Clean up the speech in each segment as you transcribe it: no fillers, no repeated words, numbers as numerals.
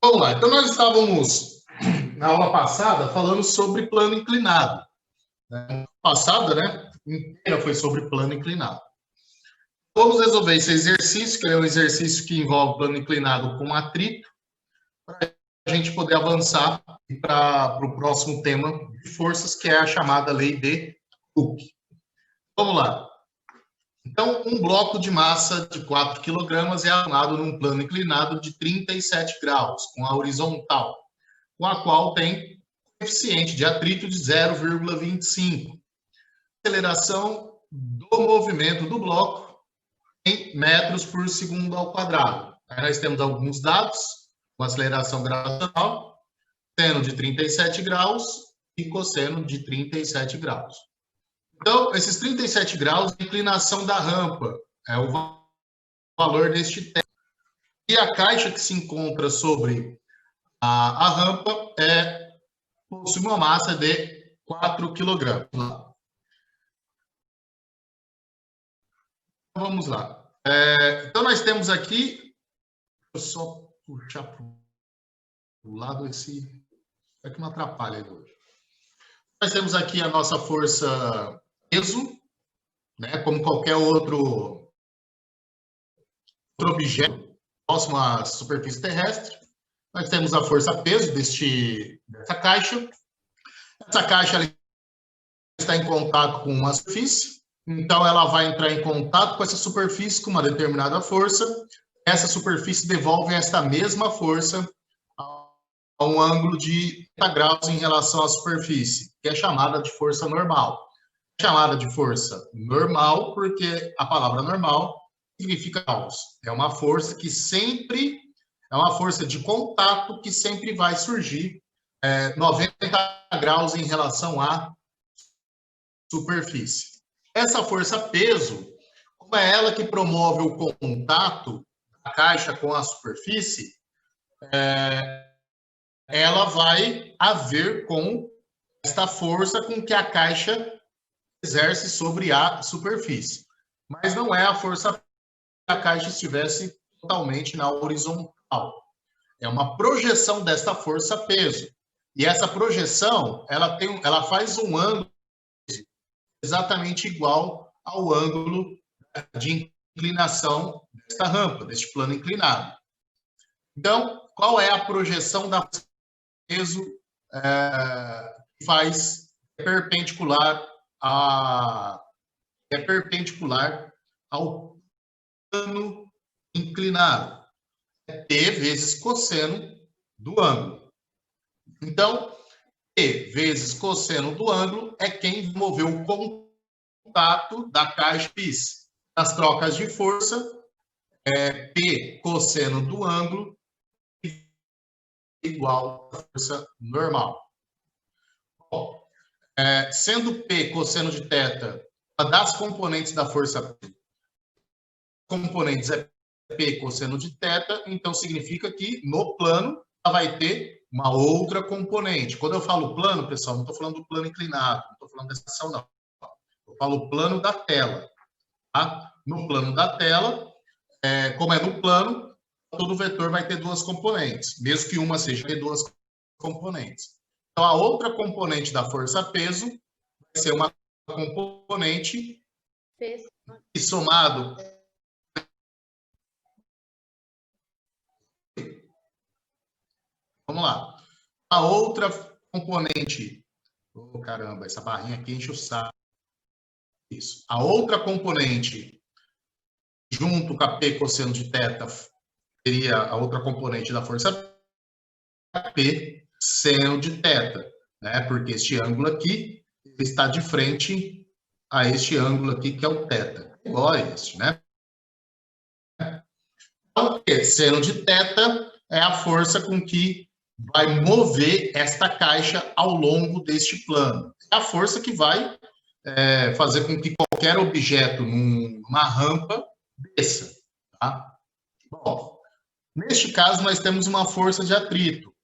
Vamos lá. Então, nós estávamos, na aula passada, falando sobre plano inclinado. Passada, né? Inteira foi sobre plano inclinado. Vamos resolver esse exercício, que é um exercício que envolve plano inclinado com atrito, para a gente poder avançar para o próximo tema de forças, que é a chamada lei de Hooke. Vamos lá. Então, um bloco de massa de 4 kg é armado num plano inclinado de 37 graus, com a horizontal, com a qual tem coeficiente de atrito de 0,25. Aceleração do movimento do bloco em metros por segundo ao quadrado. Aí nós temos alguns dados, com aceleração gravitacional, seno de 37 graus e cosseno de 37 graus. Então, esses 37 graus, a inclinação da rampa é o valor deste tempo. E a caixa que se encontra sobre a rampa possui uma massa de 4 kg. Vamos lá. Então, nós temos aqui... Vou só puxar para o lado esse... Aqui não atrapalha ele hoje. Nós temos aqui a nossa força peso, né, como qualquer outro objeto próximo à superfície terrestre. Nós temos a força peso dessa caixa. Essa caixa ela está em contato com uma superfície, então ela vai entrar em contato com essa superfície com uma determinada força. Essa superfície devolve esta mesma força a um ângulo de 30 graus em relação à superfície, que é chamada de força normal. É chamada de força normal porque a palavra normal significa graus. É uma força que sempre, é uma força de contato que sempre vai surgir 90 graus em relação à superfície. Essa força peso, como é ela que promove o contato da caixa com a superfície, ela vai haver com esta força com que a caixa exerce sobre a superfície. Mas não é a força que a caixa estivesse totalmente na horizontal. É uma projeção desta força peso. E essa projeção, ela faz um ângulo exatamente igual ao ângulo de inclinação desta rampa, deste plano inclinado. Então, qual é a projeção da força peso que faz perpendicular ao plano inclinado? É P vezes cosseno do ângulo. Então, P vezes cosseno do ângulo é quem moveu o contato da caixa PIS. Nas trocas de força, P cosseno do ângulo igual à força normal. Bom, sendo P cosseno de θ uma das componentes da força, componentes é P cosseno de θ, então significa que no plano ela vai ter uma outra componente. Quando eu falo plano, pessoal, não estou falando do plano inclinado, não estou falando dessa ação, não. Eu falo plano da tela. Tá? No plano da tela, como é no plano, todo vetor vai ter duas componentes, mesmo que uma seja ter duas componentes. Então, a outra componente da força peso vai ser uma componente que somado... Vamos lá. A outra componente... Oh, caramba, essa barrinha aqui enche o saco. Isso. A outra componente, junto com a P cosseno de θ, seria a outra componente da força P seno de θ, né? Porque este ângulo aqui está de frente a este ângulo aqui, que é o θ. Igual a este, né? Então, seno de θ é a força com que vai mover esta caixa ao longo deste plano. É a força que vai fazer com que qualquer objeto numa rampa desça. Tá? Bom, neste caso, nós temos uma força de atrito.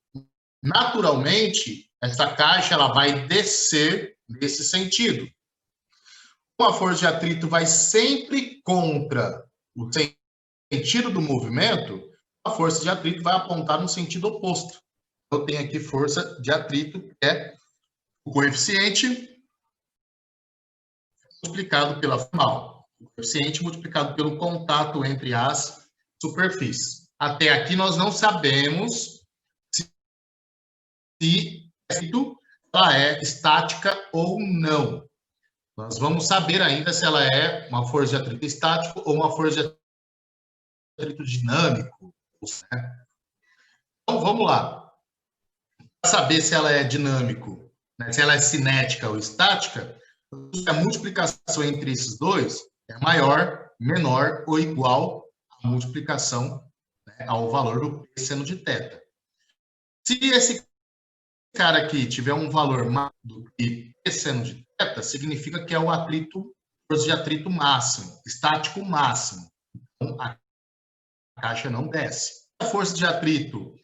Naturalmente, essa caixa ela vai descer nesse sentido. Uma força de atrito vai sempre contra o sentido do movimento, A força de atrito vai apontar no sentido oposto. Eu tenho aqui força de atrito, que é o coeficiente multiplicado pela formal. O coeficiente multiplicado pelo contato entre as superfícies. Até aqui nós não sabemos se ela é estática ou não. Nós vamos saber ainda se ela é uma força de atrito estático ou uma força de atrito dinâmico. Né? Então, vamos lá. Para saber se ela é dinâmico, né, se ela é cinética ou estática, a multiplicação entre esses dois é maior, menor ou igual à multiplicação, né, ao valor do P seno de θ. Se esse cara aqui tiver um valor maior do que P seno de θ, significa que é o atrito, força de atrito máximo, estático máximo. Então, a caixa não desce. Se a força de atrito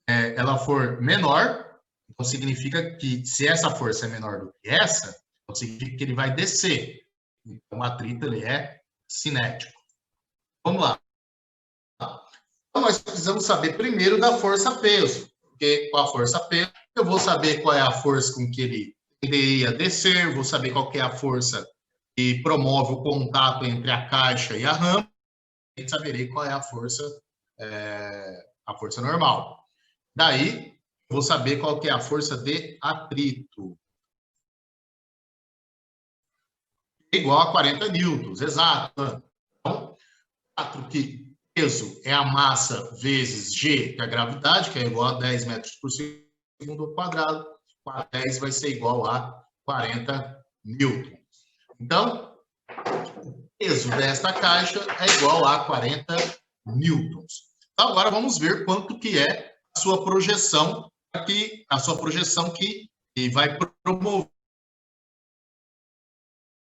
ela for menor, então significa que se essa força é menor do que essa, então significa que ele vai descer. Então, o atrito ele é cinético. Vamos lá. Então, nós precisamos saber primeiro da força-peso, porque com a força-peso eu vou saber qual é a força com que ele tenderia a descer, vou saber qual que é a força que promove o contato entre a caixa e a rampa, e saberei qual é a força normal. Daí, eu vou saber qual que é a força de atrito. Igual a 40 newtons, exato. Então, que peso é a massa vezes G, que é a gravidade, que é igual a 10 metros por segundo ao quadrado. 10 vai ser igual a 40 newtons. Então, o peso desta caixa é igual a 40 newtons. Então, agora vamos ver quanto que é a sua projeção aqui, a sua projeção que vai promover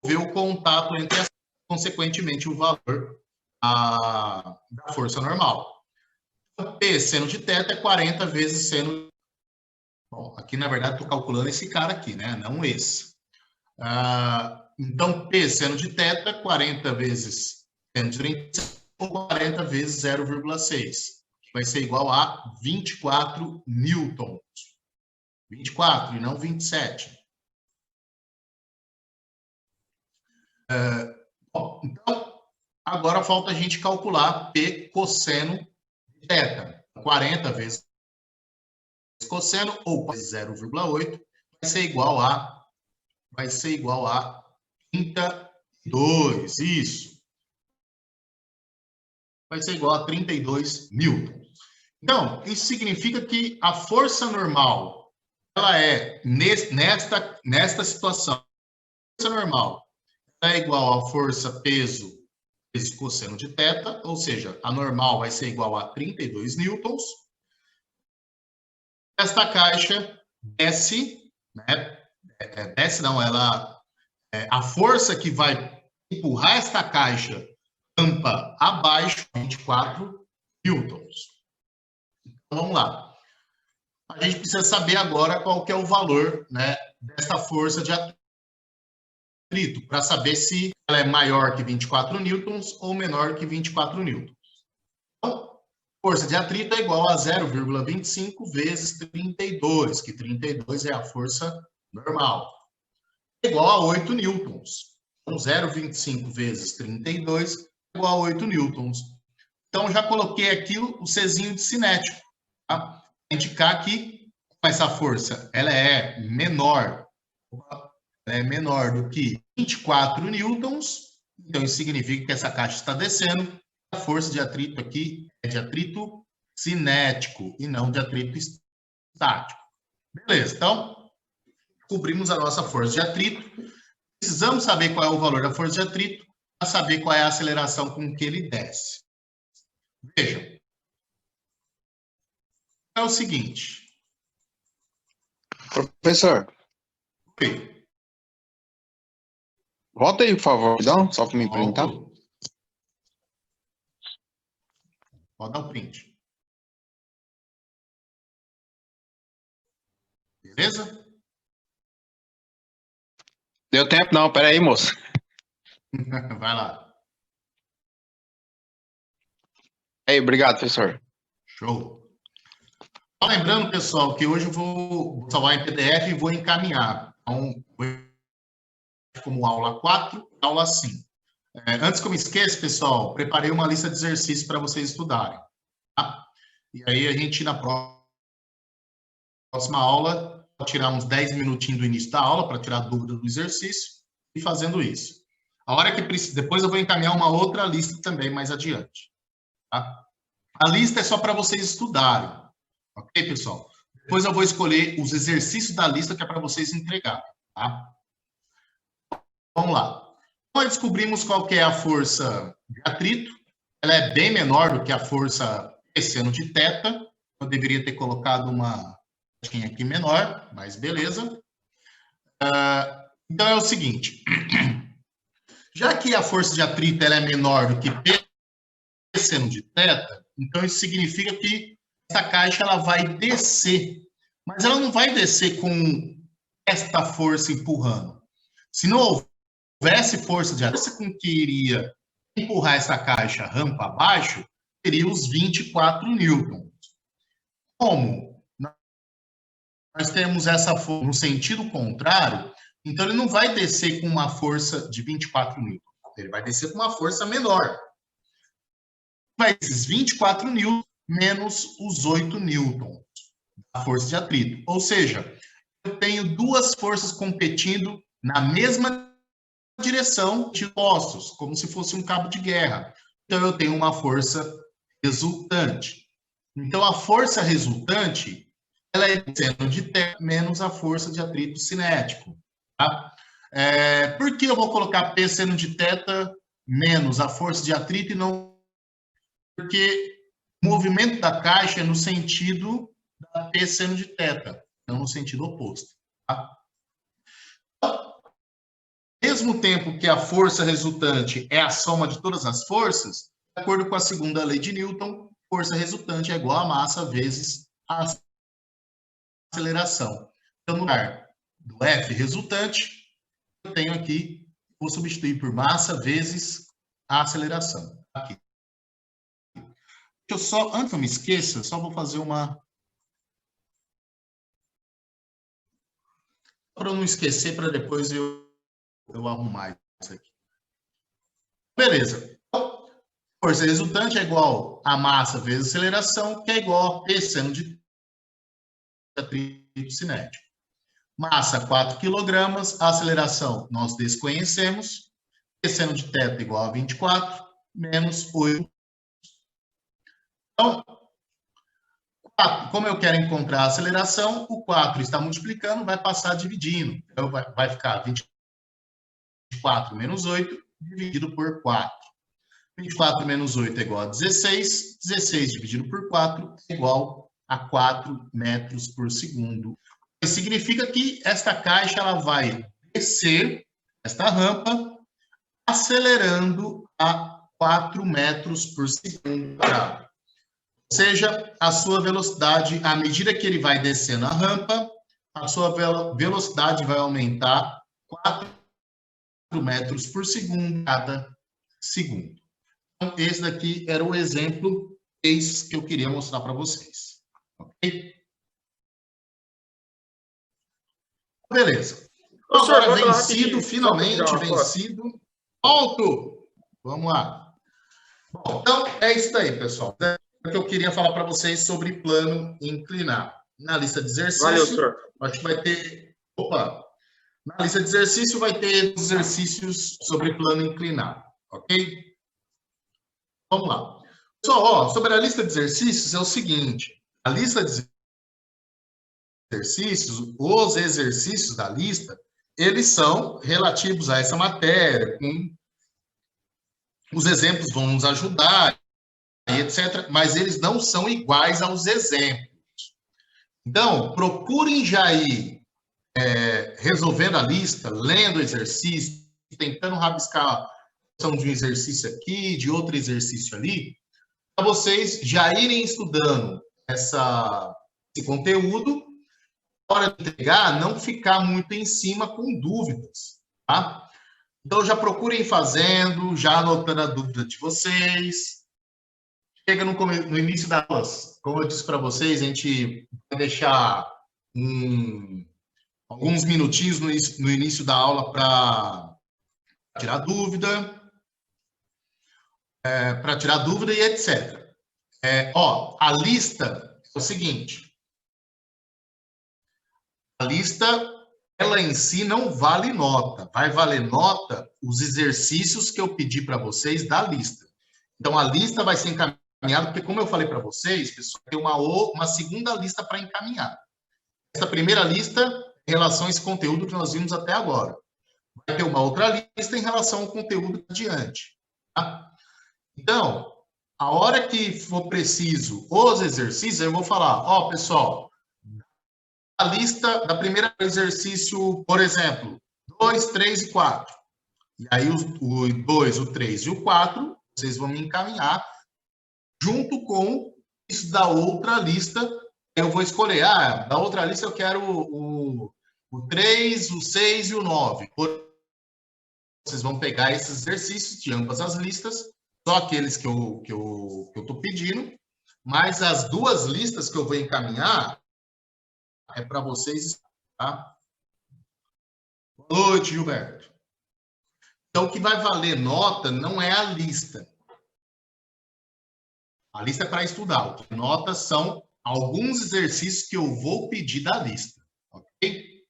o contato entre as, consequentemente, o valor da força normal. Então, P seno de θ é 40 vezes seno. Bom, aqui, na verdade, estou calculando esse cara aqui, né? Não esse. Então, P seno de θ, 40 vezes seno de 35, ou 40 vezes 0,6, que vai ser igual a 24 newtons. 24 e não 27. Bom, então, agora falta a gente calcular P cosseno de θ. 40 vezes cosseno, ou 0,8, vai ser igual a 32, isso. Vai ser igual a 32 newtons. Então, isso significa que a força normal, ela é, nesta situação, a força normal é igual a força peso vezes cosseno de θ, ou seja, a normal vai ser igual a 32 newtons. Esta caixa desce, né? Desce não, a força que vai empurrar esta caixa tampa abaixo, 24 newtons. Então, vamos lá. A gente precisa saber agora qual que é o valor, né, dessa força de atrito, para saber se ela é maior que 24 newtons ou menor que 24 newtons. Então, força de atrito é igual a 0,25 vezes 32, que 32 é a força normal. É igual a 8 newtons. Então, 0,25 vezes 32 é igual a 8 newtons. Então, já coloquei aqui o Czinho de cinético, tá? Para indicar que essa força ela é menor do que 24 newtons. Então, isso significa que essa caixa está descendo. A força de atrito aqui é de atrito cinético e não de atrito estático. Beleza, então, cobrimos a nossa força de atrito. Precisamos saber qual é o valor da força de atrito para saber qual é a aceleração com que ele desce. Veja. É o seguinte. Professor. Oi. Volta aí, por favor, então, só para me apresentar. Pode dar o print. Beleza? Deu tempo não, peraí, moço. Vai lá. Aí, obrigado, professor. Show. Só lembrando, pessoal, que hoje eu vou salvar em PDF e vou encaminhar. Então, como aula 4, aula 5. Antes que eu me esqueça, pessoal, preparei uma lista de exercícios para vocês estudarem. Tá? E aí a gente, na próxima aula, vou tirar uns 10 minutinhos do início da aula para tirar dúvida do exercício e fazendo isso. A hora que precisa, depois eu vou encaminhar uma outra lista também mais adiante. Tá? A lista é só para vocês estudarem. Ok, pessoal? Depois eu vou escolher os exercícios da lista que é para vocês entregarem. Tá? Vamos lá. Nós descobrimos qual que é a força de atrito. Ela é bem menor do que a força seno de θ. Eu deveria ter colocado uma caixinha aqui menor, mas beleza. Então é o seguinte. Já que a força de atrito ela é menor do que P seno de θ, então isso significa que essa caixa ela vai descer. Mas ela não vai descer com esta força empurrando. Se não houvesse força de atrito, com que iria empurrar essa caixa rampa abaixo, teria os 24 newtons. Como nós temos essa força no sentido contrário, então ele não vai descer com uma força de 24 newtons. Ele vai descer com uma força menor. Vai esses 24 newtons menos os 8 newtons da força de atrito. Ou seja, eu tenho duas forças competindo na mesma direção de opostos, como se fosse um cabo de guerra. Então, eu tenho uma força resultante. Então, a força resultante, ela é seno de θ menos a força de atrito cinético. Tá? Por que eu vou colocar P seno de θ menos a força de atrito e não... Porque o movimento da caixa é no sentido da P seno de θ, não no sentido oposto. Tá? Ao mesmo tempo que a força resultante é a soma de todas as forças, de acordo com a segunda lei de Newton, força resultante é igual a massa vezes a aceleração. Então, no lugar do F resultante, eu tenho aqui, vou substituir por massa vezes a aceleração. Aqui. Eu só, antes que eu me esqueça, só vou fazer uma... Para eu não esquecer, para depois eu arrumar isso aqui. Beleza. Então, força resultante é igual a massa vezes a aceleração, que é igual a P seno de atrito cinético. Massa, 4 kg, a aceleração nós desconhecemos, P seno de θ igual a 24, menos 8. Então, 4, como eu quero encontrar a aceleração, o 4 está multiplicando, vai passar dividindo. Então, vai ficar 24 menos 8, dividido por 4. 24 menos 8 é igual a 16. 16 dividido por 4 é igual a 4 metros por segundo. Isso significa que esta caixa ela vai descer esta rampa, acelerando a 4 metros por segundo. Ou seja, a sua velocidade, à medida que ele vai descendo a rampa, a sua velocidade vai aumentar 4 metros por segundo cada segundo. Então, esse daqui era o exemplo 6 que eu queria mostrar para vocês. Ok? Beleza. Agora vencido, finalmente vencido. Ponto! Vamos lá. Bom, então, é isso aí, pessoal. É o que eu queria falar para vocês sobre plano inclinado. Na lista de exercícios, valeu, senhor. Acho que vai ter... Opa! Na lista de exercício vai ter exercícios sobre plano inclinado, ok? Vamos lá. Pessoal, ó, sobre a lista de exercícios é o seguinte. A lista de exercícios, os exercícios da lista, eles são relativos a essa matéria. Os exemplos vão nos ajudar, etc. Mas eles não são iguais aos exemplos. Então, procurem já ir resolvendo a lista, lendo o exercício, tentando rabiscar de um exercício aqui, de outro exercício ali, para vocês já irem estudando esse conteúdo, na hora de entregar, não ficar muito em cima com dúvidas, tá? Então, já procurem fazendo, já anotando a dúvida de vocês. Chega no início das aulas, como eu disse para vocês, a gente vai deixar alguns minutinhos no início da aula para tirar dúvida, e etc. A lista é o seguinte: a lista, ela em si não vale nota. Vai valer nota os exercícios que eu pedi para vocês da lista. Então, a lista vai ser encaminhada, porque, como eu falei para vocês, pessoal, tem uma segunda lista para encaminhar. Essa primeira lista, em relação a esse conteúdo que nós vimos até agora. Vai ter uma outra lista em relação ao conteúdo adiante. Tá? Então, a hora que for preciso os exercícios, eu vou falar, pessoal, a lista da primeira exercício, por exemplo, 2, 3 e 4. E aí o 2, o 3 e o 4, vocês vão me encaminhar junto com isso da outra lista. Eu vou escolher, da outra lista eu quero o 3, o 6 e o 9. Vocês vão pegar esses exercícios de ambas as listas, só aqueles que eu estou pedindo, mas as duas listas que eu vou encaminhar é para vocês, tá? Boa noite, Gilberto. Então, o que vai valer nota não é a lista. A lista é para estudar. Notas são alguns exercícios que eu vou pedir da lista, ok?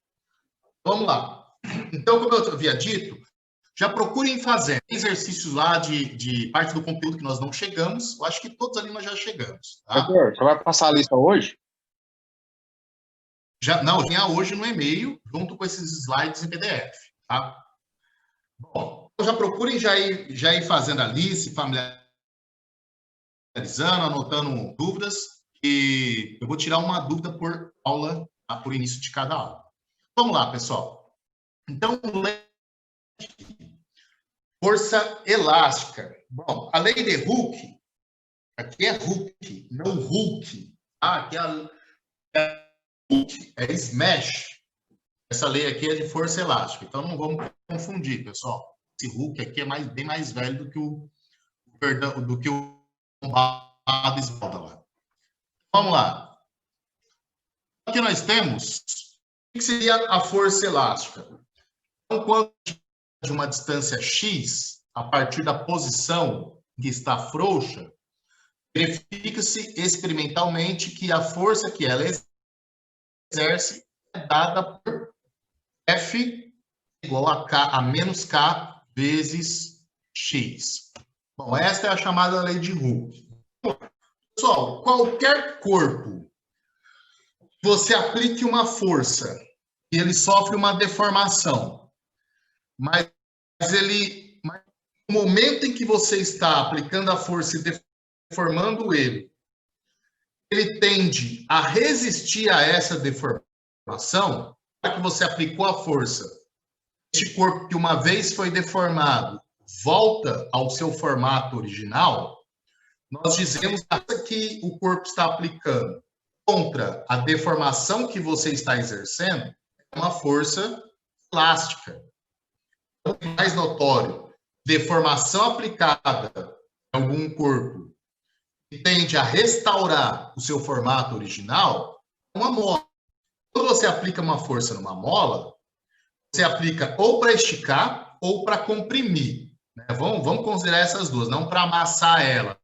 Vamos lá. Então, como eu havia dito, já procurem fazer exercícios lá de parte do conteúdo que nós não chegamos. Eu acho que todos ali nós já chegamos. Tá? Você vai passar a lista hoje? Não, já hoje no e-mail, junto com esses slides em PDF. Tá? Bom, então já procurem já ir fazendo a lista, familiarizando, anotando dúvidas. E eu vou tirar uma dúvida por aula, tá? Por início de cada aula. Vamos lá, pessoal. Então, força elástica. Bom, a lei de Hooke, aqui é Hooke, não Hulk. Aqui é Hooke, é Smash. Essa lei aqui é de força elástica. Então, não vamos confundir, pessoal. Esse Hooke aqui é bem mais velho do que o bombado esbalda lá. Vamos lá. Aqui nós temos o que seria a força elástica. Então, quando de uma distância x, a partir da posição que está frouxa, verifica-se experimentalmente que a força que ela exerce é dada por F igual a K, a menos K vezes X. Bom, esta é a chamada lei de Hooke. Pessoal, qualquer corpo que você aplique uma força e ele sofre uma deformação, mas no momento em que você está aplicando a força e deformando ele tende a resistir a essa deformação. Para que você aplicou a força, este corpo que uma vez foi deformado volta ao seu formato original, nós dizemos que o corpo está aplicando contra a deformação que você está exercendo é uma força elástica. O mais notório, deformação aplicada em algum corpo que tende a restaurar o seu formato original, é uma mola. Quando você aplica uma força numa mola, você aplica ou para esticar ou para comprimir. Né? Vamos considerar essas duas, não para amassar ela.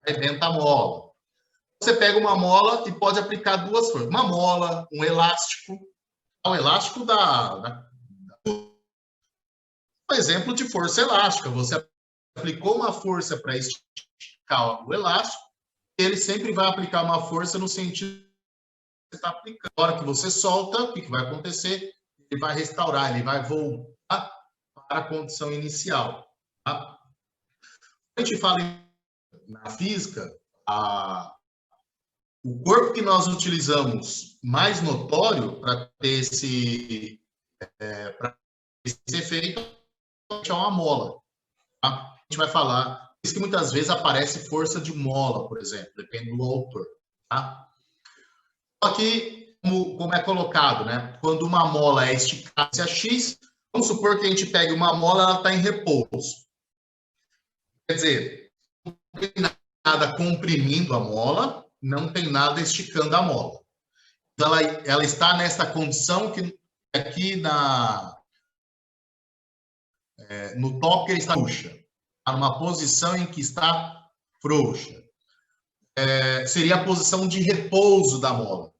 Dentro da mola. Você pega uma mola e pode aplicar duas forças. Uma mola, um elástico. O elástico um exemplo de força elástica. Você aplicou uma força para esticar o elástico, ele sempre vai aplicar uma força no sentido que você está aplicando. Na hora que você solta, o que vai acontecer? Ele vai restaurar, ele vai voltar para a condição inicial. Tá? A gente fala na física, o corpo que nós utilizamos mais notório para ter esse efeito é uma mola. Tá? A gente vai falar, por isso que muitas vezes aparece força de mola, por exemplo, depende do autor. Tá? Aqui, como é colocado, né? Quando uma mola é esticada a X, vamos supor que a gente pegue uma mola, ela está em repouso. Quer dizer, nada comprimindo a mola, não tem nada esticando a mola. Então, ela está nessa condição que aqui no top ele está frouxa. Está numa posição em que está frouxa. Seria a posição de repouso da mola.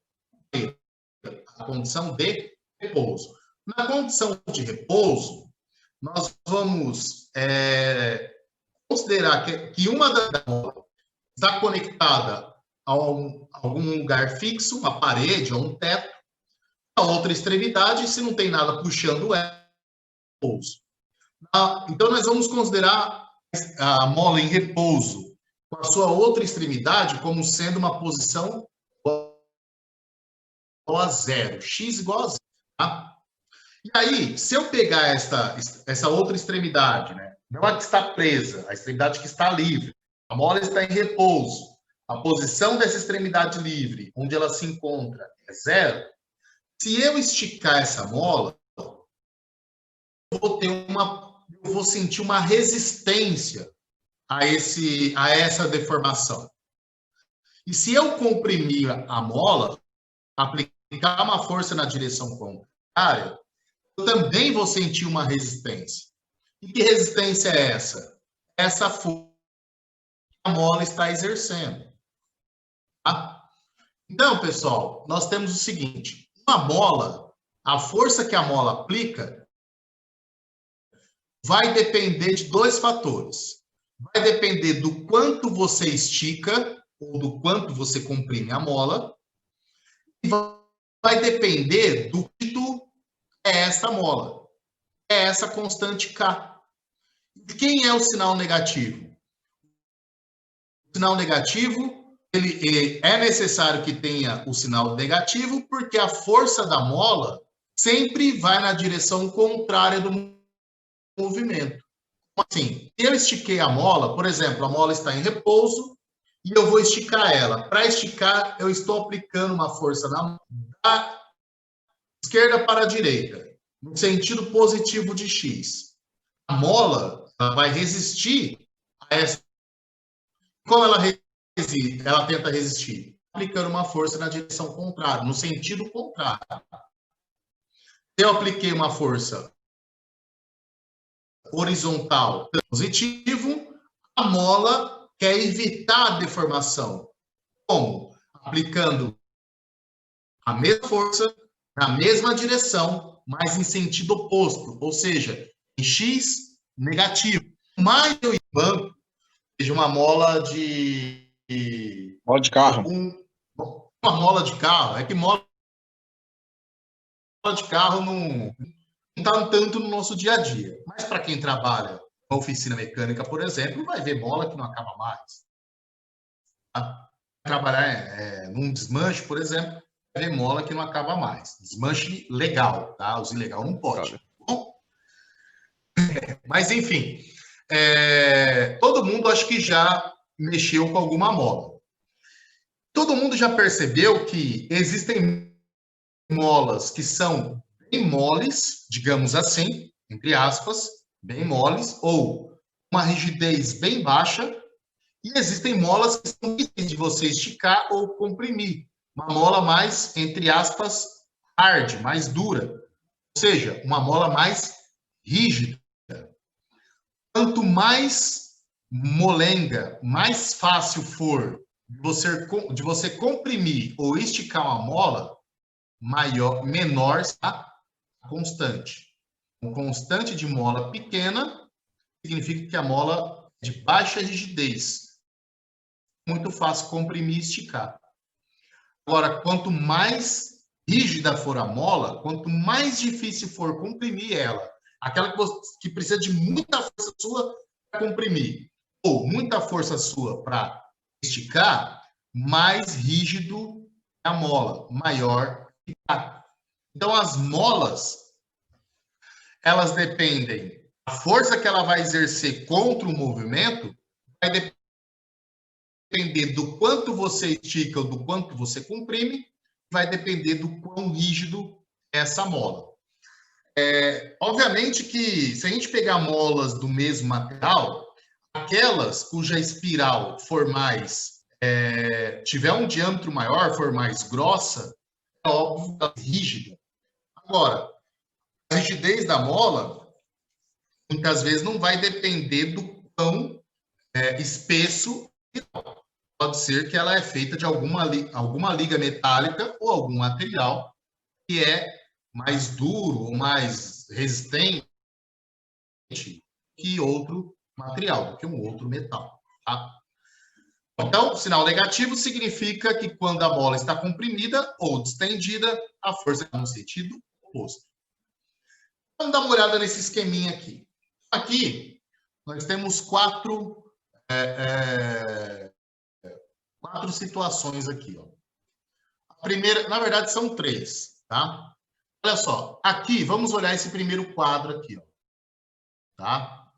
A condição de repouso. Na condição de repouso, nós vamos considerar que uma da mola está conectada a algum lugar fixo, uma parede ou um teto, a outra extremidade, se não tem nada puxando ela, repouso. Então, nós vamos considerar a mola em repouso com a sua outra extremidade como sendo uma posição igual a zero, x igual a zero. Tá? E aí, se eu pegar essa outra extremidade, né, não a que está presa, a extremidade que está livre, a mola está em repouso, a posição dessa extremidade livre, onde ela se encontra, é zero. Se eu esticar essa mola, eu vou sentir uma resistência a essa deformação. E se eu comprimir a mola, aplicar uma força na direção contrária, eu também vou sentir uma resistência. E que resistência é essa? Essa força que a mola está exercendo. Tá? Então, pessoal, nós temos o seguinte: uma mola, a força que a mola aplica vai depender de dois fatores. Vai depender do quanto você estica ou do quanto você comprime a mola, e vai depender do quanto é essa mola, é essa constante K. Quem é o sinal negativo? O sinal negativo, é necessário que tenha o sinal negativo, porque a força da mola sempre vai na direção contrária do movimento. Assim, eu estiquei a mola, por exemplo, a mola está em repouso e eu vou esticar ela. Para esticar, eu estou aplicando uma força da esquerda para a direita, no sentido positivo de x. A mola vai resistir a essa. Como ela resiste? Ela tenta resistir? Aplicando uma força na direção contrária, no sentido contrário. Se eu apliquei uma força horizontal positivo, a mola quer evitar a deformação. Como? Aplicando a mesma força na mesma direção, mas em sentido oposto, ou seja, em x negativo. Mais eu banco, seja uma mola de carro. Uma mola de carro. É que mola de carro não está tanto no nosso dia a dia. Mas para quem trabalha na oficina mecânica, por exemplo, vai ver mola que não acaba mais. Tá? Trabalhar num desmanche, por exemplo, vai ver mola que não acaba mais. Desmanche legal, tá? Os ilegal não pode. Bom? Mas, enfim, todo mundo acho que já mexeu com alguma mola. Todo mundo já percebeu que existem molas que são bem moles, digamos assim, entre aspas, bem moles, ou uma rigidez bem baixa, e existem molas que são difíceis de você esticar ou comprimir. Uma mola mais, entre aspas, hard, mais dura. Ou seja, uma mola mais rígida. Quanto mais molenga, mais fácil for de você comprimir ou esticar uma mola, menor será a constante. Uma constante de mola pequena significa que a mola é de baixa rigidez. Muito fácil comprimir e esticar. Agora, quanto mais rígida for a mola, quanto mais difícil for comprimir ela, aquela que precisa de muita força sua para comprimir, ou muita força sua para esticar, mais rígido é a mola, maior fica. Então, as molas, elas dependem, a força que ela vai exercer contra o movimento vai depender do quanto você estica ou do quanto você comprime, vai depender do quão rígido é essa mola. Obviamente que, se a gente pegar molas do mesmo material, Aquelas cuja espiral for mais, tiver um diâmetro maior, for mais grossa, é óbvio que ela é rígida. Agora, a rigidez da mola, muitas vezes, não vai depender do quão espesso. Pode ser que ela é feita de alguma liga metálica ou algum material que é mais duro ou mais resistente que outro material, do que um outro metal. Tá? Então, sinal negativo significa que quando a bola está comprimida ou distendida, a força está no sentido oposto. Vamos dar uma olhada nesse esqueminha aqui. Aqui, nós temos quatro situações aqui. Ó. A primeira, na verdade, são três. Tá? Olha só, aqui, vamos olhar esse primeiro quadro aqui. Ó. Tá?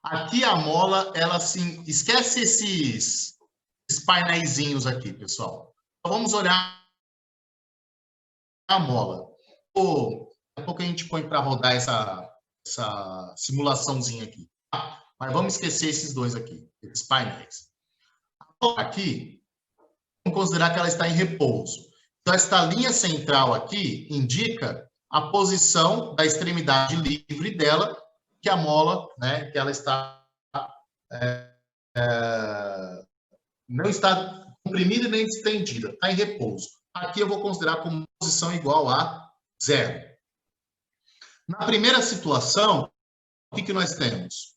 Aqui a mola, ela assim, esquece esses painéisinhos aqui, pessoal. Então, vamos olhar a mola. Daqui a pouco a gente põe para rodar essa simulaçãozinha aqui. Tá? Mas vamos esquecer esses dois aqui, esses painéis. Aqui, vamos considerar que ela está em repouso. Então, esta linha central aqui indica a posição da extremidade livre dela, que a mola, né, que ela está não está comprimida nem distendida, está em repouso. Aqui eu vou considerar como posição igual a 0. Na primeira situação, o que nós temos?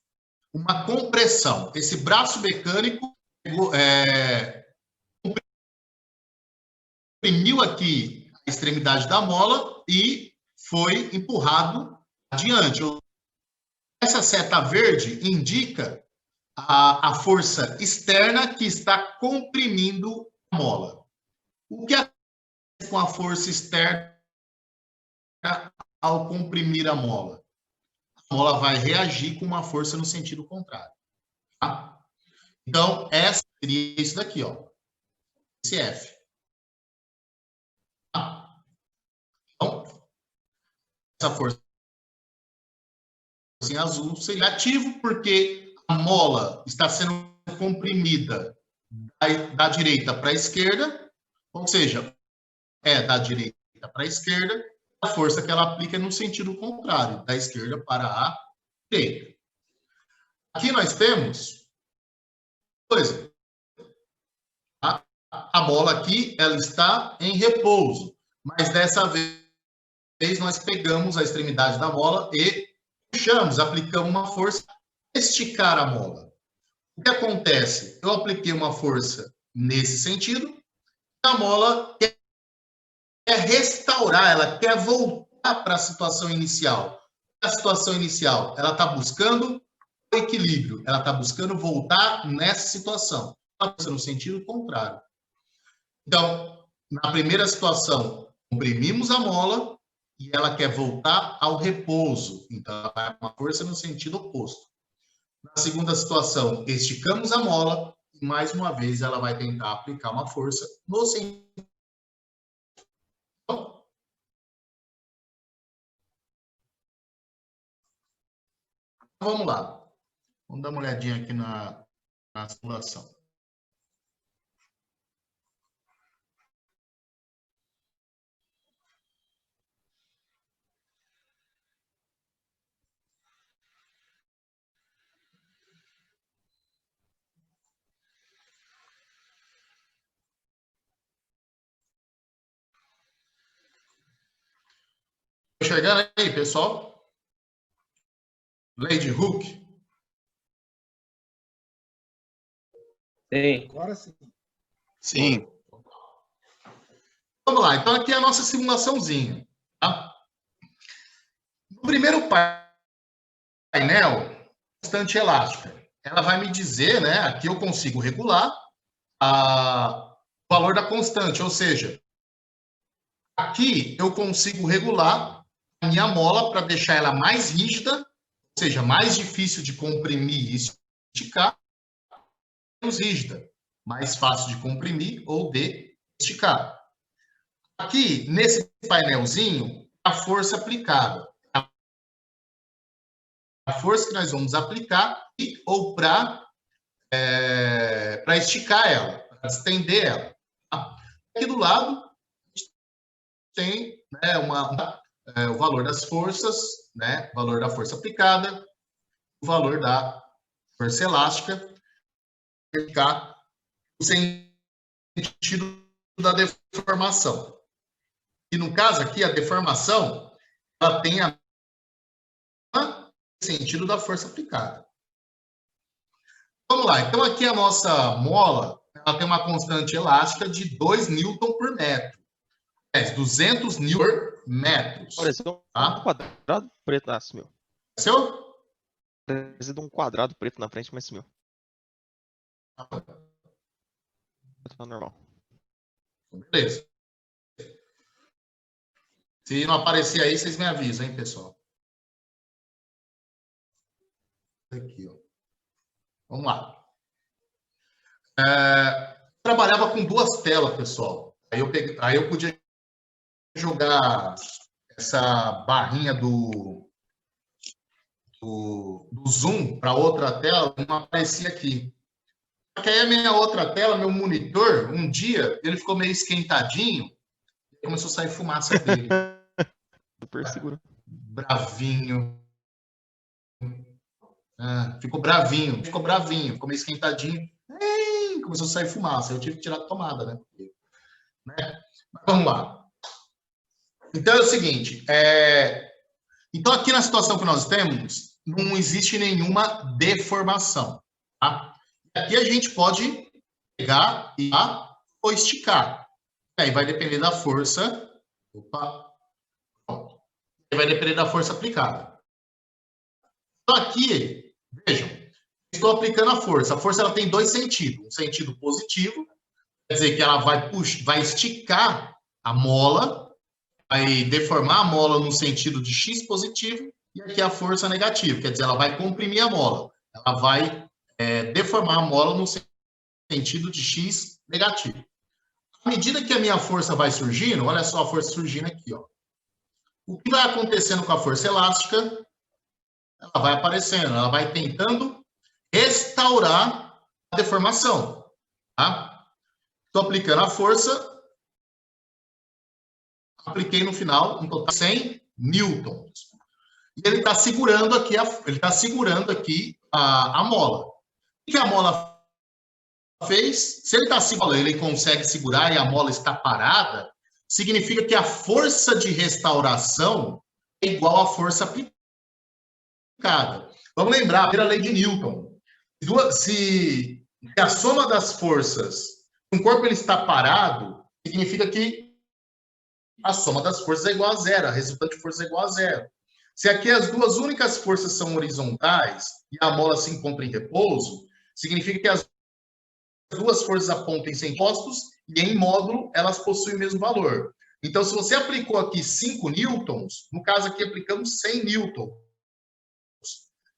Uma compressão. Esse braço mecânico comprimiu aqui a extremidade da mola e foi empurrado adiante. Essa seta verde indica a força externa que está comprimindo a mola. O que acontece com a força externa ao comprimir a mola? A mola vai reagir com uma força no sentido contrário. Tá? Então, essa seria isso daqui, ó. Esse F. Tá? Então, essa força em azul seria ativo porque a mola está sendo comprimida da direita para a esquerda, ou seja, da direita para a esquerda, a força que ela aplica é no sentido contrário, da esquerda para a direita. Aqui nós temos coisa. A bola aqui, ela está em repouso, mas dessa vez nós pegamos a extremidade da bola e puxamos, aplicamos uma força para esticar a mola. O que acontece? Eu apliquei uma força nesse sentido, a mola quer restaurar, ela quer voltar para a situação inicial. A situação inicial, ela está buscando o equilíbrio, ela está buscando voltar nessa situação. Ela está no sentido contrário. Então, na primeira situação, comprimimos a mola e ela quer voltar ao repouso. Então, ela vai com uma força no sentido oposto. Na segunda situação, esticamos a mola e, mais uma vez, ela vai tentar aplicar uma força no sentido. Então, vamos lá. Vamos dar uma olhadinha aqui na simulação. Enxergando aí, pessoal? Lady Hook? Sim. Agora sim. Sim. Vamos lá. Então, aqui é a nossa simulaçãozinha. Tá? No primeiro painel, constante elástica. Ela vai me dizer, né? Aqui eu consigo regular o valor da constante, ou seja, aqui eu consigo regular a minha mola para deixar ela mais rígida, ou seja, mais difícil de comprimir e esticar, menos rígida, mais fácil de comprimir ou de esticar. Aqui, nesse painelzinho, a força aplicada. a força que nós vamos aplicar ou para esticar ela, para estender ela. Tá? Aqui do lado, a gente tem, né, o valor das forças, né, o valor da força aplicada, o valor da força elástica, verificar o sentido da deformação. E no caso aqui, a deformação, ela tem a sentido da força aplicada. Vamos lá, então aqui a nossa mola, ela tem uma constante elástica de 2 newton por metro. 200 newton por metros. Parece um quadrado preto na meu. Seu? Parece um quadrado preto na frente, mas meu. Tá normal. Beleza. Se não aparecer aí, vocês me avisam, hein, pessoal? Aqui, ó. Vamos lá. Trabalhava com 2 telas, pessoal. Aí eu podia jogar essa barrinha do Zoom para outra tela, não aparecia aqui. Só que aí a minha outra tela, meu monitor, um dia, ele ficou meio esquentadinho e começou a sair fumaça dele. Super seguro. Bravinho. Ficou bravinho, ficou meio esquentadinho. Começou a sair fumaça. Eu tive que tirar a tomada, né? Mas vamos lá. Então é o seguinte, então aqui na situação que nós temos, não existe nenhuma deformação, tá? Aqui a gente pode pegar ou esticar. Aí vai depender da força. Pronto. Aí vai depender da força aplicada. Então aqui, vejam, estou aplicando a força. A força ela tem 2 sentidos. Um sentido positivo, quer dizer que ela vai esticar a mola, vai deformar a mola no sentido de x positivo, e aqui a força negativa, quer dizer, ela vai comprimir a mola. Ela vai deformar a mola no sentido de x negativo. À medida que a minha força vai surgindo, olha só a força surgindo aqui, ó. O que vai acontecendo com a força elástica? Ela vai aparecendo, ela vai tentando restaurar a deformação, tá? Estou aplicando a força, apliquei no final um total de 100 newtons. E ele está segurando aqui, a mola. O que a mola fez? Se ele está segurando, ele consegue segurar e a mola está parada, significa que a força de restauração é igual à força aplicada. Vamos lembrar a primeira lei de Newton. Se a soma das forças, um corpo ele está parado, significa que a soma das forças é igual a zero, a resultante de força é igual a zero. Se aqui as duas únicas forças são horizontais e a mola se encontra em repouso, significa que as duas forças apontam em centímetros e em módulo elas possuem o mesmo valor. Então, se você aplicou aqui 5 newtons, no caso aqui aplicamos 100 newtons,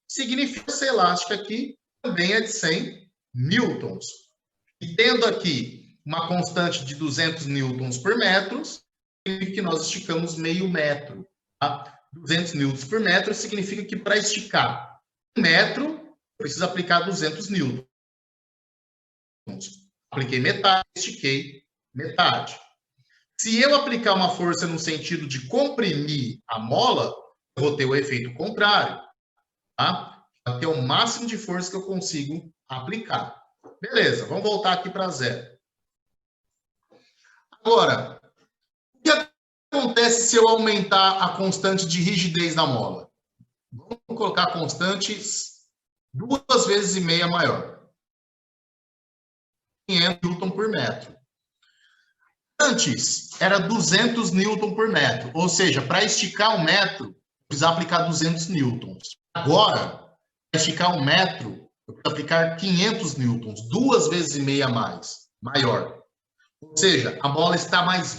significa que a força elástica aqui também é de 100 newtons. E tendo aqui uma constante de 200 newtons por metro, significa que nós esticamos meio metro. Tá? 200 newtons por metro significa que para esticar 1 metro, precisa aplicar 200 newtons. Apliquei metade, estiquei metade. Se eu aplicar uma força no sentido de comprimir a mola, eu vou ter o efeito contrário. Tá? Vai ter o máximo de força que eu consigo aplicar. Beleza, vamos voltar aqui para zero. Agora, o que acontece se eu aumentar a constante de rigidez da mola? Vamos colocar a constante 2,5 vezes maior. 500 newton por metro. Antes, era 200 newton por metro. Ou seja, para esticar 1 metro, precisava aplicar 200 newtons. Agora, para esticar 1 metro, eu preciso aplicar 500 newtons, 2,5 vezes maior. Ou seja, a mola está mais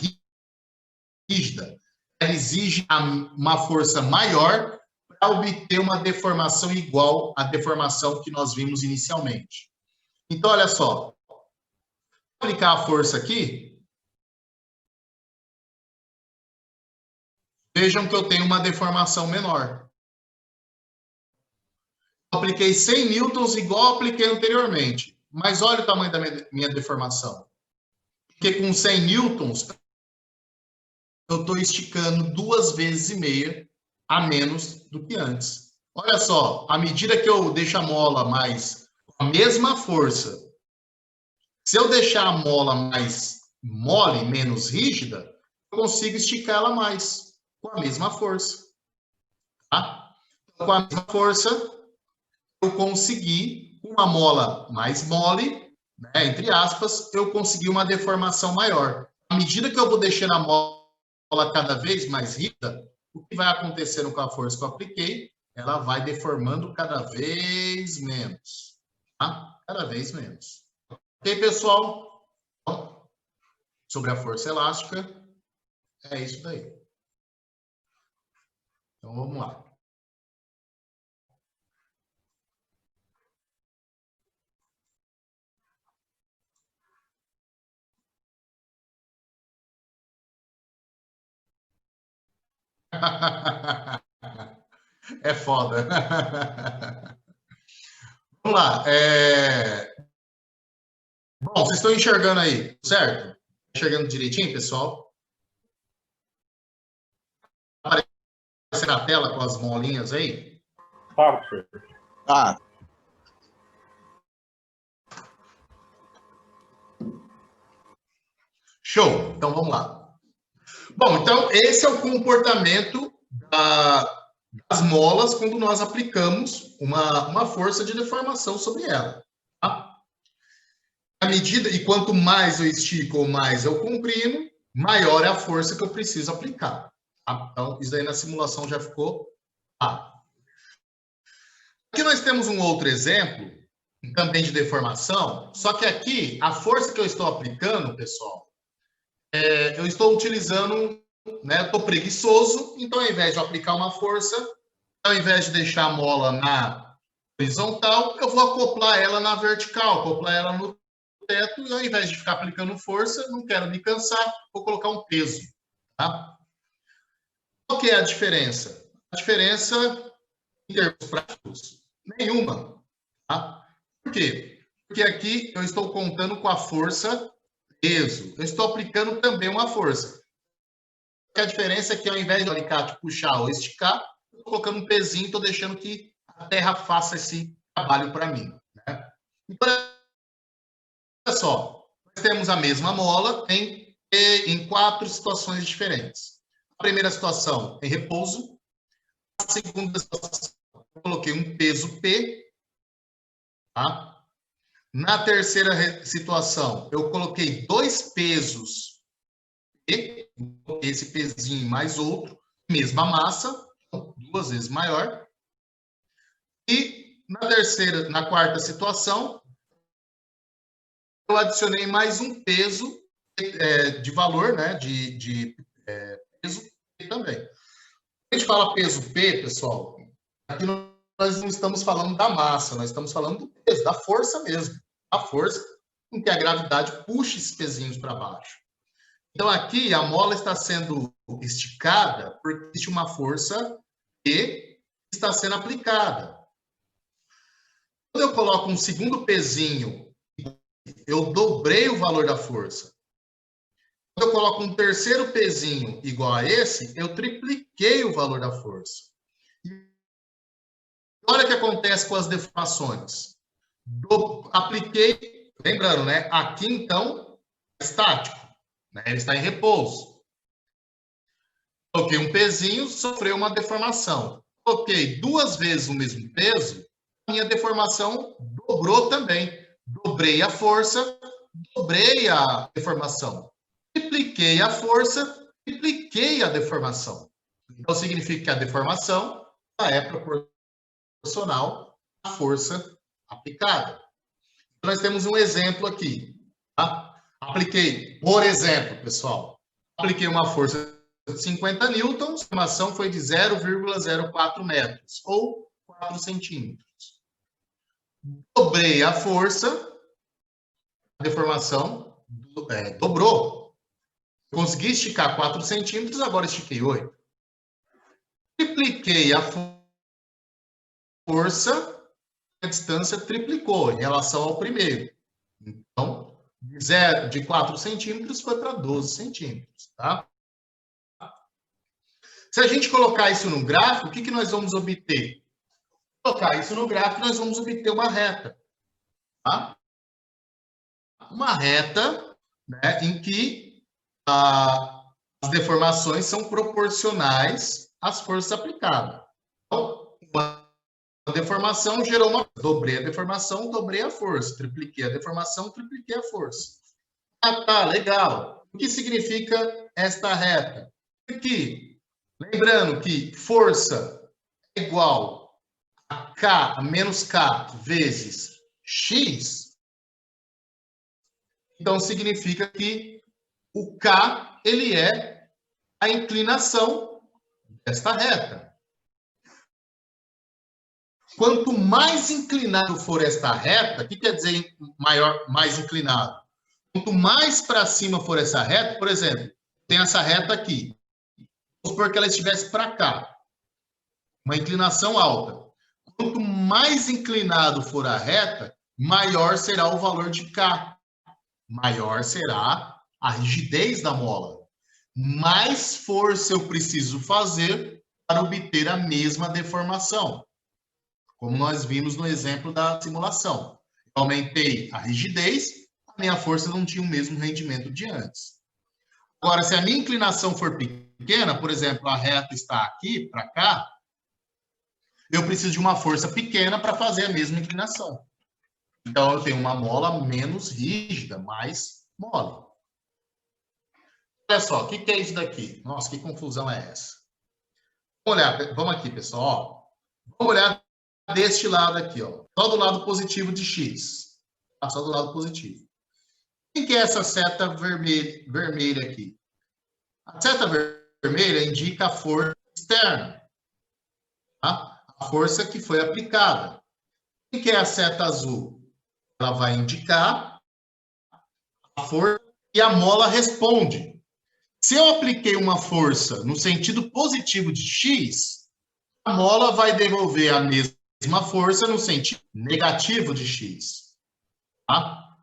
rígida. Ela exige uma força maior para obter uma deformação igual à deformação que nós vimos inicialmente. Então, olha só. Vou aplicar a força aqui. Vejam que eu tenho uma deformação menor. apliquei 100 newtons igual apliquei anteriormente. Mas olha o tamanho da minha deformação. Porque com 100 newtons, eu estou esticando 2,5 vezes a menos do que antes. Olha só, à medida que eu deixo a mola mais com a mesma força, se eu deixar a mola mais mole, menos rígida, eu consigo esticar ela mais, com a mesma força. Tá? Com a mesma força, eu consegui uma mola mais mole, né, entre aspas, eu consegui uma deformação maior. À medida que eu vou deixando a mola cada vez mais rígida, o que vai acontecendo com a força que eu apliquei? Ela vai deformando cada vez menos. Tá? Cada vez menos. Ok, pessoal? Então, sobre a força elástica, é isso daí. Então, vamos lá. É foda. Vamos lá. Bom, vocês estão enxergando aí, certo? Enxergando direitinho, pessoal? Aparece na tela com as molinhas aí? Tá, professor. Ah, Show. Então, vamos lá. Bom, então, esse é o comportamento das molas quando nós aplicamos uma força de deformação sobre ela. Tá? À medida, e quanto mais eu estico ou mais eu comprimo, maior é a força que eu preciso aplicar. Tá? Então, isso aí na simulação já ficou claro. Aqui nós temos um outro exemplo, também de deformação, só que aqui, a força que eu estou aplicando, pessoal, eu estou utilizando, né, estou preguiçoso, então ao invés de aplicar uma força, ao invés de deixar a mola na horizontal, eu vou acoplar ela na vertical, acoplar ela no teto, e ao invés de ficar aplicando força, não quero me cansar, vou colocar um peso. Tá? Qual que é a diferença? A diferença, em termos práticos, nenhuma. Tá? Por quê? Porque aqui eu estou contando com a força peso. Eu estou aplicando também uma força. A diferença é que ao invés do alicate puxar ou esticar, eu estou colocando um pezinho e estou deixando que a terra faça esse trabalho para mim. Né? Então, olha só, nós temos a mesma mola em 4 situações diferentes. A primeira situação em repouso. A segunda situação, eu coloquei um peso P. Tá? Na terceira situação, eu coloquei 2 pesos P, esse pezinho mais outro, mesma massa, 2 vezes maior. E na quarta situação, eu adicionei mais um peso de valor, né, de peso P também. Quando a gente fala peso P, pessoal, aqui nós não estamos falando da massa, nós estamos falando do peso, da força mesmo. A força com que a gravidade puxa esses pezinhos para baixo. Então, aqui, a mola está sendo esticada porque existe uma força que está sendo aplicada. Quando eu coloco um segundo pezinho, eu dobrei o valor da força. Quando eu coloco um terceiro pezinho igual a esse, eu tripliquei o valor da força. Olha o que acontece com as deformações. Apliquei, lembrando, né? Aqui, então, é estático. Né? Ele está em repouso. Coloquei um pezinho, sofreu uma deformação. Coloquei 2 vezes o mesmo peso, a minha deformação dobrou também. Dobrei a força, dobrei a deformação. Tripliquei a força, tripliquei a deformação. Então, significa que a deformação é proporcional à força aplicada. Então, nós temos um exemplo aqui. Tá? Apliquei, por exemplo, pessoal, apliquei uma força de 50 newtons, a deformação foi de 0,04 metros, ou 4 centímetros. Dobrei a força, a deformação dobrou. Consegui esticar 4 centímetros, agora estiquei 8. Tripliquei a força, distância triplicou em relação ao primeiro. Então, de 4 centímetros foi para 12 centímetros, tá? Se a gente colocar isso no gráfico, o que nós vamos obter? Colocar isso no gráfico, nós vamos obter uma reta, tá? Uma reta, né, em que as deformações são proporcionais às forças aplicadas. Então, uma deformação gerou uma... Dobrei a deformação, dobrei a força. Tripliquei a deformação, tripliquei a força. Ah, tá, legal. O que significa esta reta? Aqui, lembrando que força é igual a K, a menos K, vezes X. Então, significa que o K, ele é a inclinação desta reta. Quanto mais inclinado for esta reta, o que quer dizer mais inclinado? Quanto mais para cima for essa reta, por exemplo, tem essa reta aqui. Vamos supor que ela estivesse para cá. Uma inclinação alta. Quanto mais inclinado for a reta, maior será o valor de K. Maior será a rigidez da mola. Mais força eu preciso fazer para obter a mesma deformação. Como nós vimos no exemplo da simulação. Eu aumentei a rigidez, a minha força não tinha o mesmo rendimento de antes. Agora, se a minha inclinação for pequena, por exemplo, a reta está aqui para cá, eu preciso de uma força pequena para fazer a mesma inclinação. Então, eu tenho uma mola menos rígida, mais mole. Olha só, o que é isso daqui? Nossa, que confusão é essa? Vamos aqui, pessoal. Vamos olhar deste lado aqui, ó. Só do lado positivo de X. Tá? Só do lado positivo. O que é essa seta vermelha aqui? A seta vermelha indica a força externa. Tá? A força que foi aplicada. O que é a seta azul? Ela vai indicar a força e a mola responde. Se eu apliquei uma força no sentido positivo de X, a mola vai devolver a mesma força no sentido negativo de X. Tá?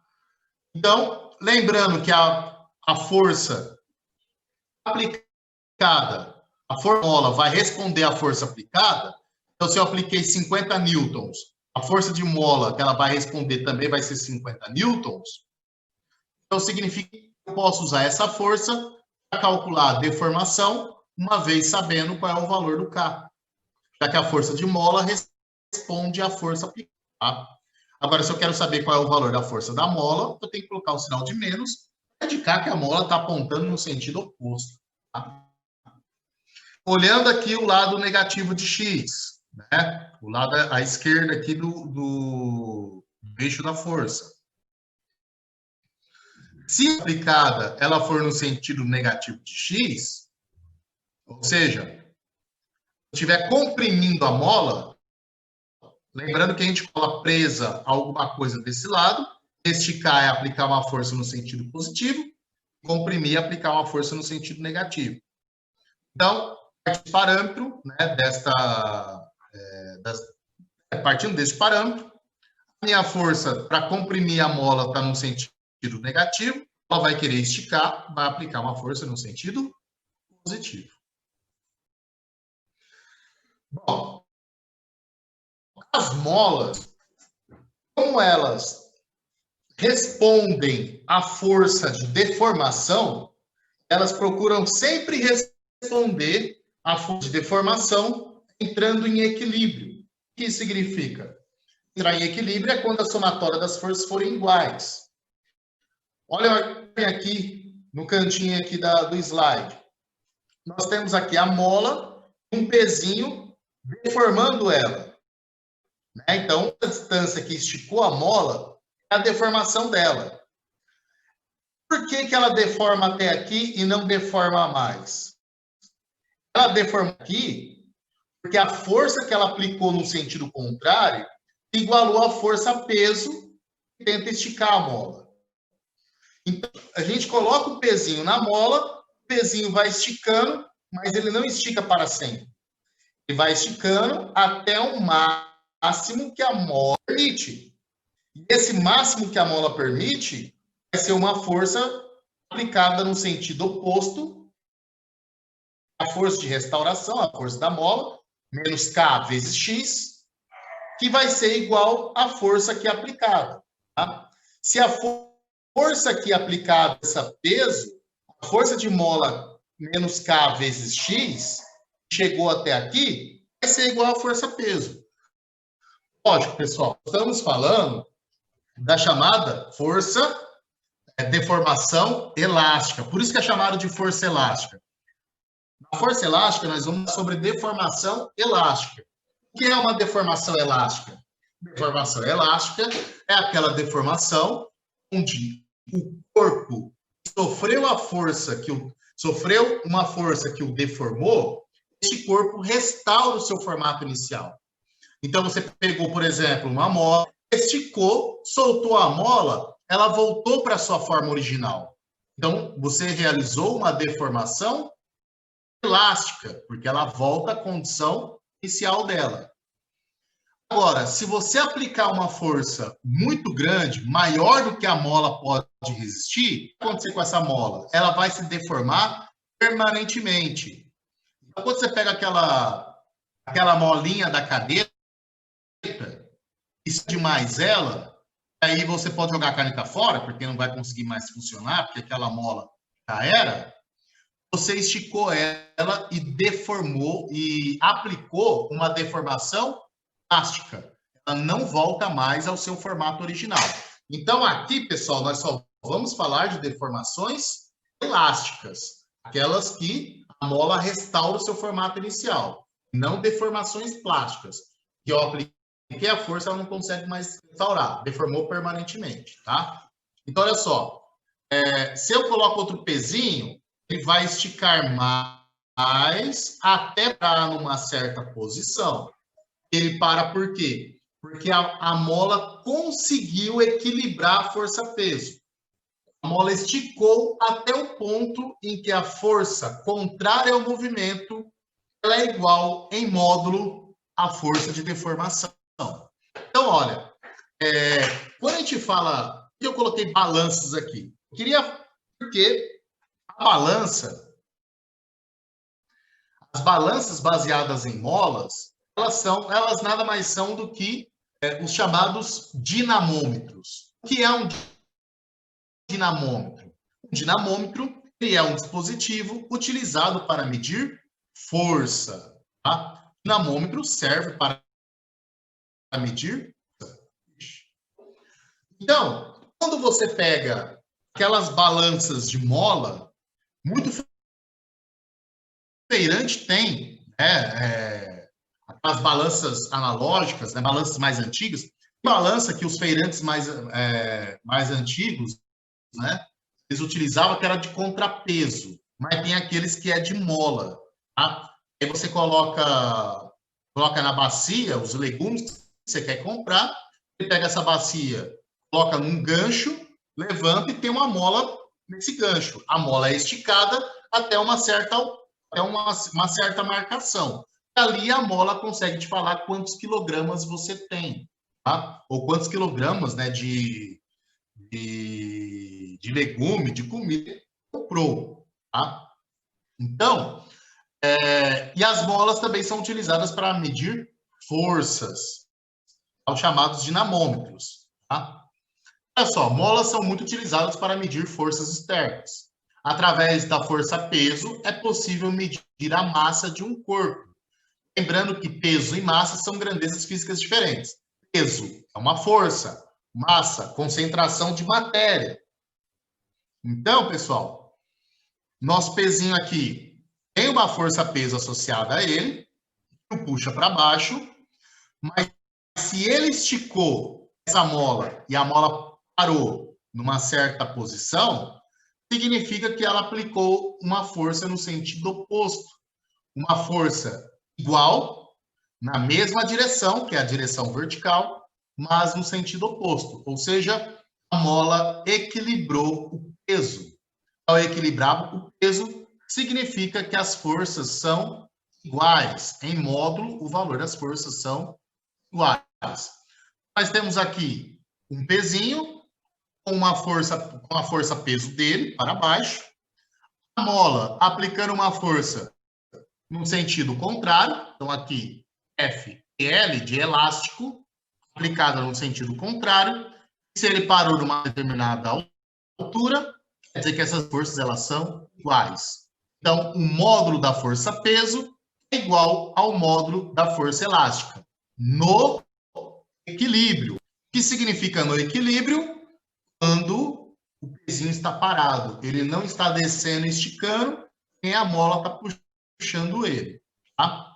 Então, lembrando que a força aplicada, a mola vai responder à força aplicada. Então, se eu apliquei 50 newtons, a força de mola que ela vai responder também vai ser 50 newtons. Então, significa que eu posso usar essa força para calcular a deformação, uma vez sabendo qual é o valor do K. Já que a força de mola responde à força aplicada. Tá? Agora, se eu quero saber qual é o valor da força da mola, eu tenho que colocar o sinal de menos para indicar que a mola está apontando no sentido oposto. Tá? Olhando aqui o lado negativo de X, né? O lado à esquerda aqui do eixo da força. Se aplicada ela for no sentido negativo de X, ou seja, se eu estiver comprimindo a mola, lembrando que a gente cola presa a alguma coisa desse lado, esticar é aplicar uma força no sentido positivo, comprimir é aplicar uma força no sentido negativo. Então, parâmetro, né, partindo desse parâmetro, a minha força para comprimir a mola está no sentido negativo, ela vai querer esticar, vai aplicar uma força no sentido positivo. Bom, as molas, como elas respondem à força de deformação, elas procuram sempre responder à força de deformação entrando em equilíbrio. O que isso significa? Entrar em equilíbrio é quando a somatória das forças forem iguais. Olha aqui no cantinho aqui do slide. Nós temos aqui a mola, um pezinho deformando ela. Né? Então, a distância que esticou a mola é a deformação dela. Por que ela deforma até aqui e não deforma mais? Ela deforma aqui porque a força que ela aplicou no sentido contrário igualou a força peso que tenta esticar a mola. Então, a gente coloca o pezinho na mola, o pezinho vai esticando, mas ele não estica para sempre. Ele vai esticando até o máximo que a mola permite. E esse máximo que a mola permite vai ser uma força aplicada no sentido oposto, a força de restauração, a força da mola, menos K vezes X, que vai ser igual à força aqui aplicada. Tá? Se a força aqui aplicada, esse peso, a força de mola menos K vezes X, chegou até aqui, vai ser igual à força peso. Lógico, pessoal, estamos falando da chamada força deformação elástica. Por isso que é chamado de força elástica. Na força elástica, nós vamos falar sobre deformação elástica. O que é uma deformação elástica? Deformação elástica é aquela deformação onde o corpo sofreu uma força que o deformou, esse corpo restaura o seu formato inicial. Então, você pegou, por exemplo, uma mola, esticou, soltou a mola, ela voltou para a sua forma original. Então, você realizou uma deformação elástica, porque ela volta à condição inicial dela. Agora, se você aplicar uma força muito grande, maior do que a mola pode resistir, o que vai acontecer com essa mola? Ela vai se deformar permanentemente. Então, quando você pega aquela molinha da cadeira, e demais ela, aí você pode jogar a caneta fora, porque não vai conseguir mais funcionar, porque aquela mola já era, você esticou ela e deformou e aplicou uma deformação elástica. Ela não volta mais ao seu formato original. Então, aqui, pessoal, nós só vamos falar de deformações elásticas, aquelas que a mola restaura o seu formato inicial, não deformações plásticas, que eu apliquei a força, ela não consegue mais restaurar, deformou permanentemente, tá? Então, olha só, se eu coloco outro pezinho, ele vai esticar mais até parar numa certa posição. Ele para por quê? Porque a mola conseguiu equilibrar a força-peso. A mola esticou até o ponto em que a força contrária ao movimento ela é igual em módulo à força de deformação. Então, olha, quando a gente fala... Eu coloquei balanças aqui. Porque as balanças baseadas em molas, elas nada mais são do que os chamados dinamômetros. O que é um dinamômetro? Um dinamômetro ele é um dispositivo utilizado para medir força. Tá? O dinamômetro serve para medir força. Então, quando você pega aquelas balanças de mola, muito feirante tem as balanças analógicas, né, balanças mais antigas, balança que os feirantes mais antigos, né, eles utilizavam que era de contrapeso, mas tem aqueles que é de mola. Tá? Aí você coloca na bacia os legumes que você quer comprar, você pega essa bacia, coloca num gancho, levanta e tem uma mola nesse gancho. A mola é esticada até uma certa marcação. Ali a mola consegue te falar quantos quilogramas você tem, tá? Ou quantos quilogramas, né, de legume, de comida comprou, tá? Então, e as molas também são utilizadas para medir forças, os chamados dinamômetros, tá? Olha só, molas são muito utilizadas para medir forças externas. Através da força-peso, é possível medir a massa de um corpo. Lembrando que peso e massa são grandezas físicas diferentes. Peso é uma força, massa, concentração de matéria. Então, pessoal, nosso pezinho aqui tem uma força-peso associada a ele, que o puxa para baixo, mas se ele esticou essa mola e a mola parou numa certa posição, significa que ela aplicou uma força no sentido oposto. Uma força igual, na mesma direção, que é a direção vertical, mas no sentido oposto. Ou seja, a mola equilibrou o peso. Ao equilibrar o peso, significa que as forças são iguais. Em módulo, o valor das forças são iguais. Nós temos aqui um pezinho com a força peso dele para baixo, a mola aplicando uma força no sentido contrário, então aqui F e L de elástico, aplicada no sentido contrário. Se ele parou numa determinada altura, quer dizer que essas forças elas são iguais. Então, o módulo da força peso é igual ao módulo da força elástica no equilíbrio. O que significa no equilíbrio? Quando o pezinho está parado, ele não está descendo e esticando, nem a mola está puxando ele. Tá?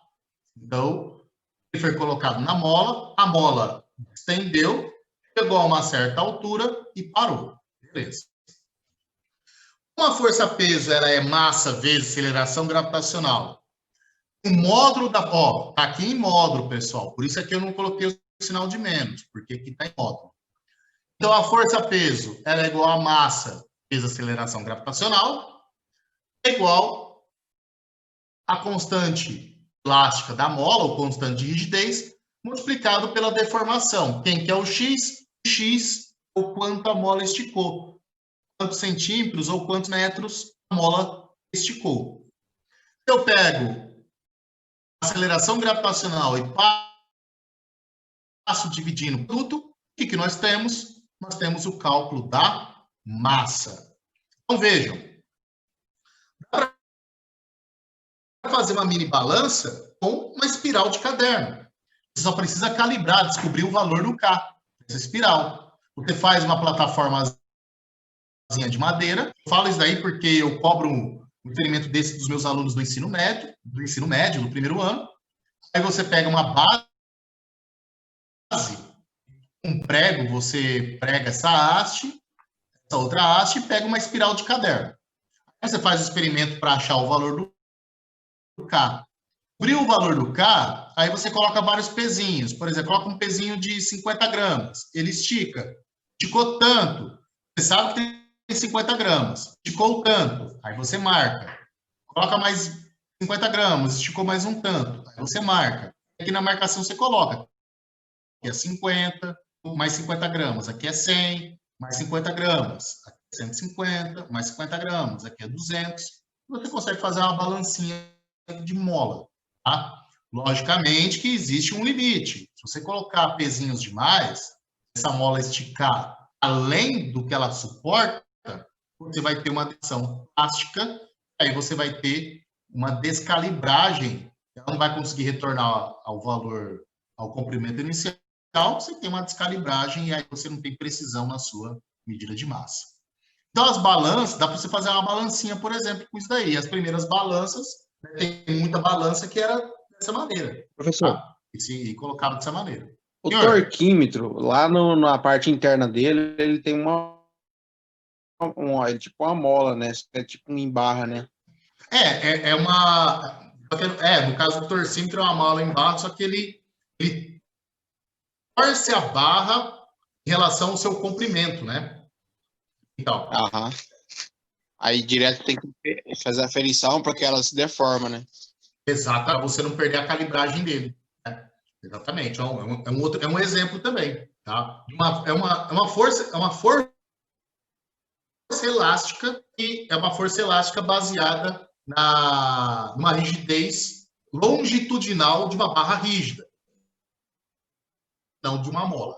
Então, ele foi colocado na mola, a mola estendeu, chegou a uma certa altura e parou. Beleza. Uma força-peso ela é massa vezes aceleração gravitacional. O módulo da... Ó, tá aqui em módulo, pessoal. Por isso aqui eu não coloquei o sinal de menos, porque aqui está em módulo. Então, a força-peso ela é igual a massa vezes aceleração gravitacional, é igual a constante elástica da mola, ou constante de rigidez, multiplicado pela deformação. Quem que é o x? O x é o quanto a mola esticou. Quantos centímetros ou quantos metros a mola esticou. Eu pego a aceleração gravitacional e passo dividindo tudo, o que nós temos? Nós temos o cálculo da massa. Então, vejam. Dá para fazer uma mini balança com uma espiral de caderno. Você só precisa calibrar, descobrir o valor do K, essa espiral. Você faz uma plataforma de madeira. Eu falo isso daí porque eu cobro um experimento desse dos meus alunos do ensino médio, do primeiro ano. Aí você pega uma base, um prego, você prega essa haste, essa outra haste, e pega uma espiral de caderno. Aí você faz o experimento para achar o valor do K. Descobrir o valor do K, aí você coloca vários pezinhos. Por exemplo, coloca um pezinho de 50 gramas. Ele estica. Esticou tanto. Você sabe que tem 50 gramas. Esticou tanto. Aí você marca. Coloca mais 50 gramas. Esticou mais um tanto. Aí você marca. Aqui na marcação você coloca. Aqui é 50, mais 50 gramas. Aqui é 100, mais 50 gramas. Aqui é 150, mais 50 gramas. Aqui é 200. Você consegue fazer uma balancinha de mola. Tá? Logicamente que existe um limite. Se você colocar pezinhos demais, essa mola esticar além do que ela suporta, você vai ter uma tensão plástica, aí você vai ter uma descalibragem, ela não vai conseguir retornar ao valor, ao comprimento inicial, você tem uma descalibragem e aí você não tem precisão na sua medida de massa. Então, as balanças, dá para você fazer uma balancinha, por exemplo, com isso daí. As primeiras balanças, tem muita balança que era dessa maneira. Professor, Tá? E colocava dessa maneira. o Senhor, torquímetro, lá na parte interna dele, ele tem tipo uma mola, né? É tipo um embarra, né? é uma... no caso do torcímetro, é uma mola em barra, só que ele torce a barra em relação ao seu comprimento, né? Então, Aham. Aí direto tem que fazer a aferição porque ela se deforma, né? exato, para você não perder a calibragem dele. Né? Exatamente. É um exemplo também. Tá? É uma força elástica e é uma força elástica baseada numa rigidez longitudinal de uma barra rígida, não de uma mola.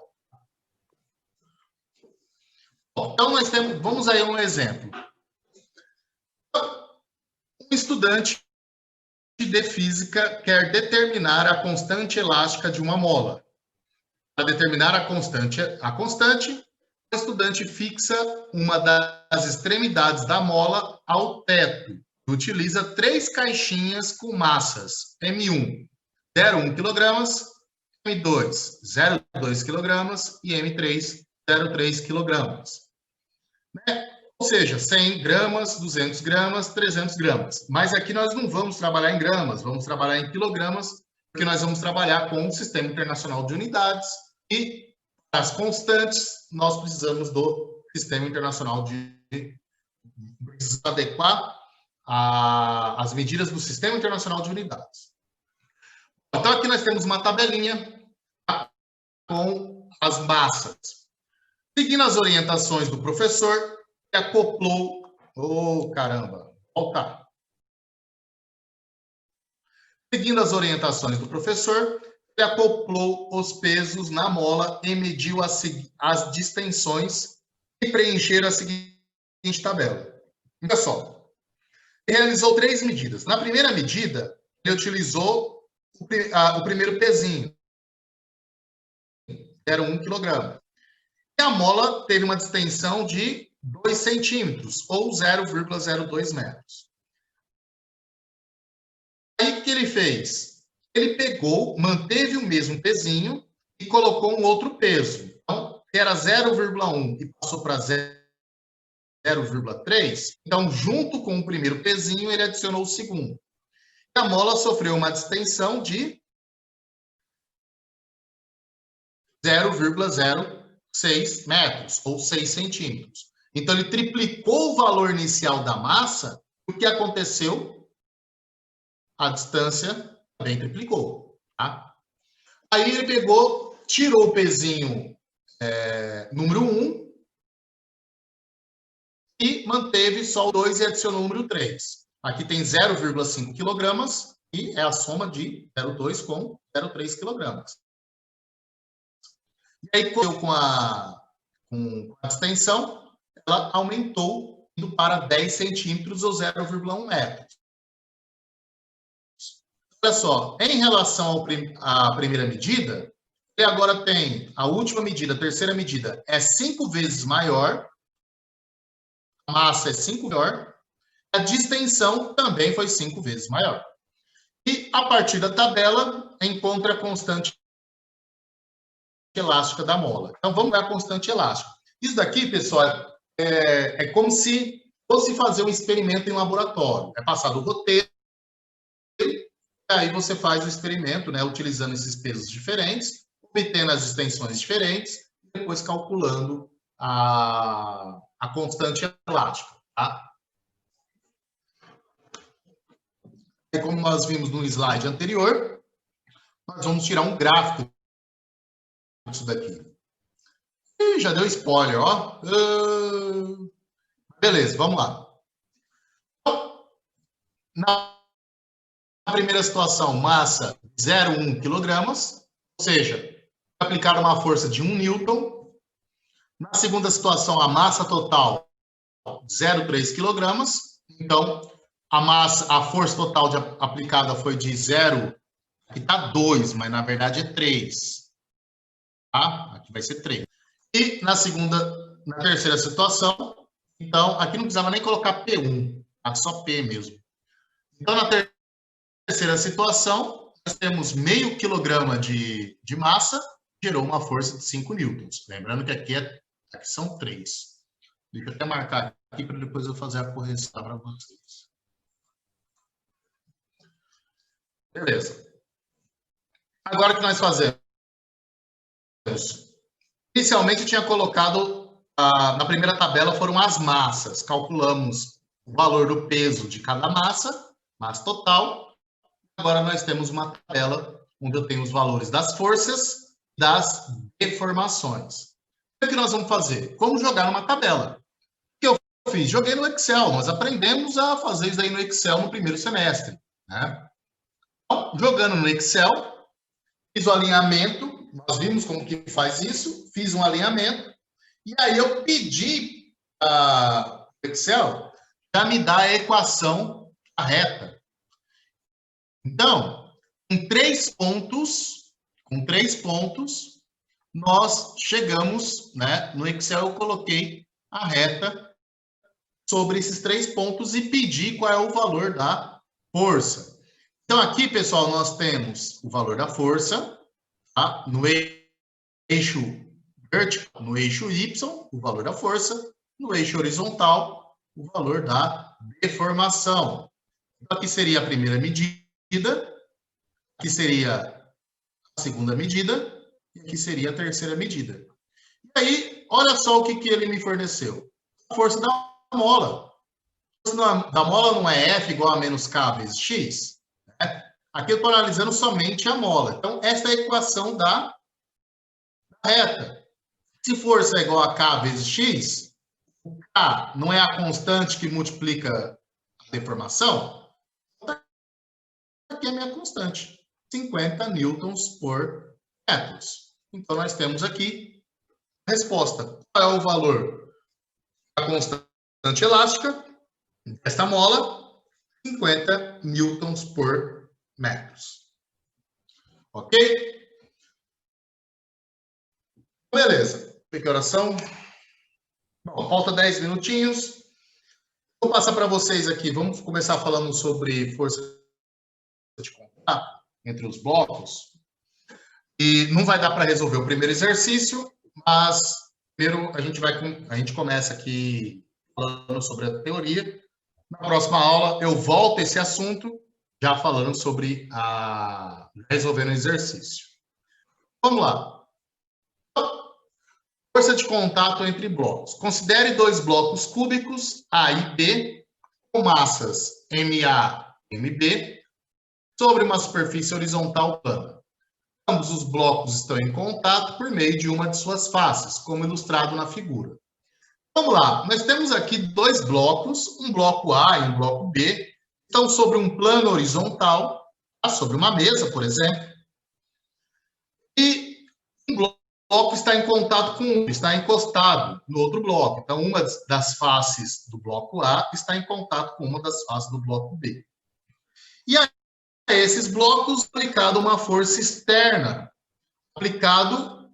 Bom, então nós temos, vamos aí a um exemplo. Um estudante de física quer determinar a constante elástica de uma mola. Para determinar a constante, o estudante fixa uma das extremidades da mola ao teto e utiliza 3 caixinhas com massas M1, 0,1 kg, M2, 0,2 kg e M3, 0,3 kg. Ou seja, 100 gramas, 200 gramas, 300 gramas. Mas aqui nós não vamos trabalhar em gramas, vamos trabalhar em quilogramas, porque nós vamos trabalhar com o Sistema Internacional de Unidades e as constantes nós precisamos do Sistema Internacional precisamos adequar as medidas do Sistema Internacional de Unidades. Então aqui nós temos uma tabelinha com as massas. Seguindo as orientações do professor, ele acoplou... Oh, caramba! Volta! Seguindo as orientações do professor, ele acoplou os pesos na mola e mediu as distensões e preencher a seguinte tabela. Olha só. Ele realizou 3 medidas. Na primeira medida, ele utilizou o primeiro pezinho. Era 1 quilograma. E a mola teve uma distensão de 2 centímetros, ou 0,02 metros. Aí o que ele fez? Ele pegou, manteve o mesmo pezinho e colocou um outro peso. Então, era 0,1 e passou para 0,3. Então, junto com o primeiro pezinho, ele adicionou o segundo. E a mola sofreu uma distensão de 0,06 metros, ou 6 centímetros. Então, ele triplicou o valor inicial da massa. O que aconteceu? A distância também triplicou. Tá? Aí ele pegou, tirou o pezinho número 1 e manteve só o 2 e adicionou o número 3. Aqui tem 0,5 quilogramas e é a soma de 0,2 com 0,3 quilogramas. E aí, com a distensão, ela aumentou indo para 10 centímetros ou 0,1 metro. Olha só, em relação à primeira medida, ele agora tem a última medida, a terceira medida, é 5 vezes maior, a massa é 5 maior, a distensão também foi 5 vezes maior. E, a partir da tabela, encontra a constante elástica da mola. Então, vamos ver a constante elástica. Isso daqui, pessoal, é como se fosse fazer um experimento em laboratório. É passado o roteiro, aí você faz o experimento, né, utilizando esses pesos diferentes, obtendo as extensões diferentes, e depois calculando a constante elástica. Tá? Como nós vimos no slide anterior, nós vamos tirar um gráfico disso daqui. Ih, já deu spoiler, ó. Beleza, vamos lá. Então, na primeira situação, massa 0,1 quilogramas, ou seja, aplicar uma força de 1 newton. Na segunda situação, a massa total 0,3 quilogramas. Então, a força total aplicada foi de 0, aqui está 2, mas na verdade é 3. Tá? Aqui vai ser 3. E na terceira situação, então, aqui não precisava nem colocar P1, tá? Só P mesmo. Então, na terceira situação, nós temos meio quilograma de massa, gerou uma força de 5 newtons. Lembrando que aqui são 3. Deixa eu até marcar aqui para depois eu fazer a correção para vocês. Beleza. Agora o que nós fazemos? Inicialmente eu tinha colocado, na primeira tabela foram as massas. Calculamos o valor do peso de cada massa total. Agora nós temos uma tabela onde eu tenho os valores das forças, das deformações. O que nós vamos fazer? Como jogar numa tabela. O que eu fiz? Joguei no Excel. Nós aprendemos a fazer isso aí no Excel no primeiro semestre. Né? Então, jogando no Excel, fiz o alinhamento. Nós vimos como que faz isso. Fiz um alinhamento. E aí eu pedi para o Excel para me dar a equação reta. Então, com 3 pontos, nós chegamos, né, no Excel eu coloquei a reta sobre esses 3 pontos e pedi qual é o valor da força. Então, aqui, pessoal, nós temos o valor da força, tá? No eixo vertical, no eixo Y, o valor da força, no eixo horizontal, o valor da deformação. Então, aqui seria a primeira medida, aqui seria a segunda medida, e aqui seria a terceira medida. E aí, olha só o que ele me forneceu. A força da mola. A força da mola não é F igual a menos K vezes X? Né? Aqui eu estou analisando somente a mola. Então, essa é a equação da reta. Se força é igual a K vezes X, o K não é a constante que multiplica a deformação? Aqui é a minha constante, 50 newtons por metros. Então, nós temos aqui a resposta. Qual é o valor da constante elástica desta mola? 50 newtons por metros. Ok? Beleza. Que horas são? Bom, falta 10 minutinhos. Vou passar para vocês aqui. Vamos começar falando sobre força de contato entre os blocos. E não vai dar para resolver o primeiro exercício, mas primeiro a gente começa aqui falando sobre a teoria. Na próxima aula eu volto a esse assunto, já falando sobre resolvendo o exercício. Vamos lá. Força de contato entre blocos. Considere dois blocos cúbicos, A e B, com massas MA e MB, sobre uma superfície horizontal plana. Ambos os blocos estão em contato por meio de uma de suas faces, como ilustrado na figura. Vamos lá, nós temos aqui dois blocos, um bloco A e um bloco B, estão sobre um plano horizontal, sobre uma mesa, por exemplo, e um bloco está em contato com um, está encostado no outro bloco. Então, uma das faces do bloco A está em contato com uma das faces do bloco B. E aí, a esses blocos aplicado uma força externa, aplicado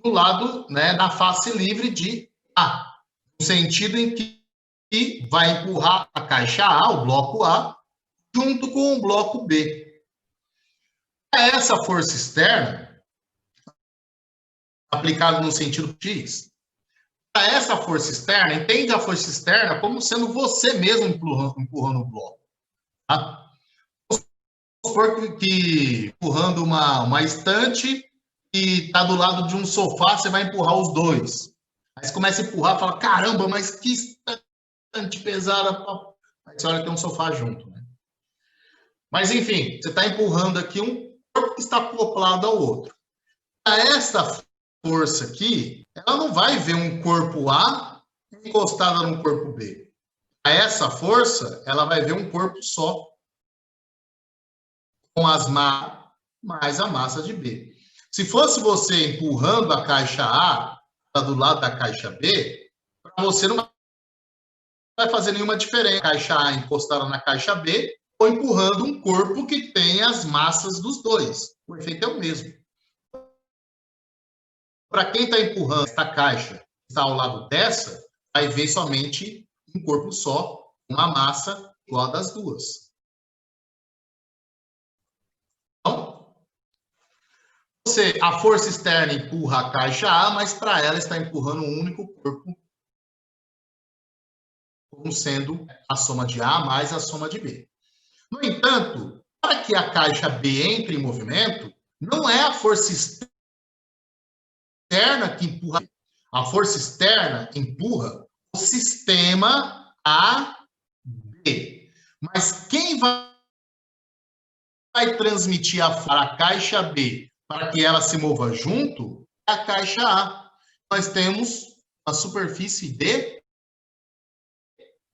do lado, né, na face livre de A, no sentido em que vai empurrar a caixa A, o bloco A, junto com o bloco B. Essa força externa, aplicada no sentido X, essa força externa, entende a força externa como sendo você mesmo empurrando o bloco. Tá? Que empurrando uma estante que está do lado de um sofá, você vai empurrar os dois. Aí você começa a empurrar e fala, caramba, mas que estante pesada. Aí você olha que tem um sofá junto. Né? Mas, enfim, você está empurrando aqui um corpo que está acoplado ao outro. Essa força aqui, ela não vai ver um corpo A encostado no corpo B. Essa força, ela vai ver um corpo só, com as massas mais a massa de B. Se fosse você empurrando a caixa A do lado da caixa B, para você não vai fazer nenhuma diferença. A caixa A encostada na caixa B ou empurrando um corpo que tem as massas dos dois. O efeito é o mesmo. Para quem está empurrando esta caixa que está ao lado dessa, vai ver somente um corpo só, uma massa igual a das duas. A força externa empurra a caixa A, mas para ela está empurrando um único corpo, como sendo a soma de A mais a soma de B. No entanto, para que a caixa B entre em movimento, não é a força externa que empurra. A força externa empurra o sistema AB. Mas quem vai transmitir a caixa B para que ela se mova junto, é a caixa A. Nós temos a superfície de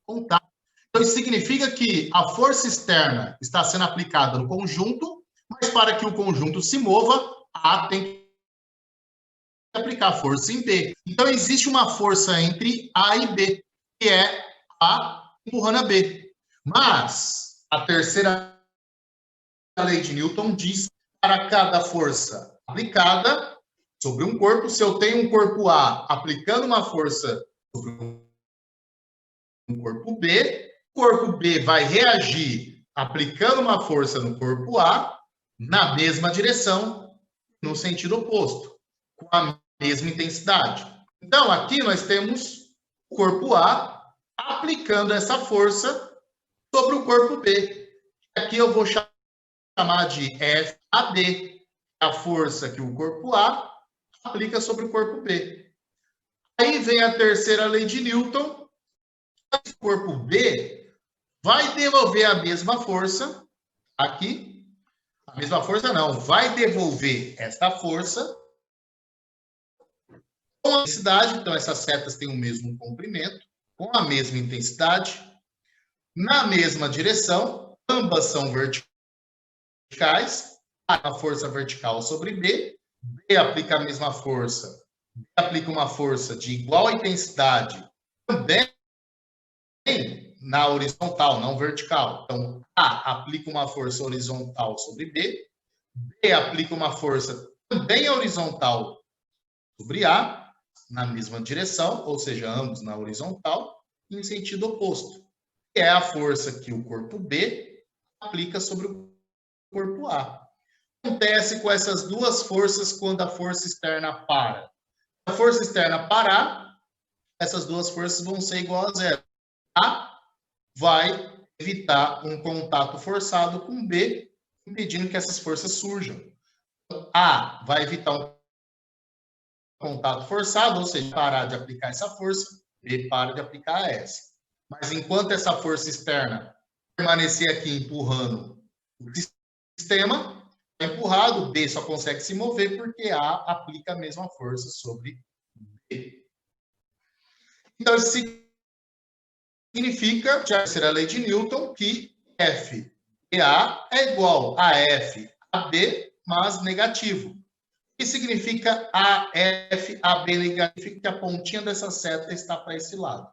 contato. Então, isso significa que a força externa está sendo aplicada no conjunto, mas para que o conjunto se mova, A tem que aplicar força em B. Então, existe uma força entre A e B, que é A empurrando a B. Mas a terceira lei de Newton diz que para cada força aplicada sobre um corpo, se eu tenho um corpo A aplicando uma força sobre um corpo B, o corpo B vai reagir aplicando uma força no corpo A na mesma direção, no sentido oposto, com a mesma intensidade. Então, aqui nós temos o corpo A aplicando essa força sobre o corpo B. Aqui eu vou chamar de FAB, a força que o corpo A aplica sobre o corpo B. Aí vem a terceira lei de Newton. O corpo B vai devolver a mesma força aqui. A mesma força não, vai devolver esta força com a intensidade, então essas setas têm o mesmo comprimento, com a mesma intensidade, na mesma direção, ambas são verticais, a força vertical sobre B, B aplica a mesma força, B aplica uma força de igual intensidade também na horizontal, não vertical. Então, A aplica uma força horizontal sobre B, B aplica uma força também horizontal sobre A, na mesma direção, ou seja, ambos na horizontal, em sentido oposto, que é a força que o corpo B aplica sobre o corpo A. Acontece com essas duas forças quando a força externa para. Se a força externa parar, essas duas forças vão ser igual a zero. A vai evitar um contato forçado com B, impedindo que essas forças surjam. A vai evitar um contato forçado, ou seja, parar de aplicar essa força, B para de aplicar essa. Mas enquanto essa força externa permanecer aqui empurrando o sistema, empurrado, B só consegue se mover porque A aplica a mesma força sobre B. Então, isso significa, já será a lei de Newton, que FA é igual a FAB, mas negativo. O que significa AFAB negativo? Que a pontinha dessa seta está para esse lado.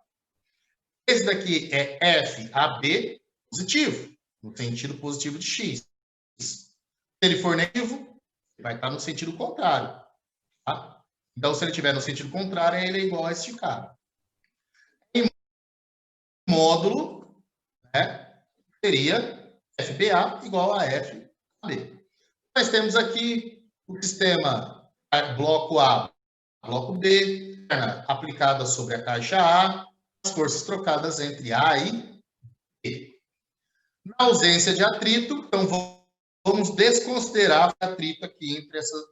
Esse daqui é FAB positivo, no sentido positivo de X. Se ele for negativo, vai estar no sentido contrário. Tá? Então, se ele estiver no sentido contrário, ele é igual a este cara. Em módulo, né, seria FBA igual a FB. Nós temos aqui o sistema bloco A, bloco B, aplicada sobre a caixa A, as forças trocadas entre A e B. Na ausência de atrito, então vamos desconsiderar o atrito aqui entre essas.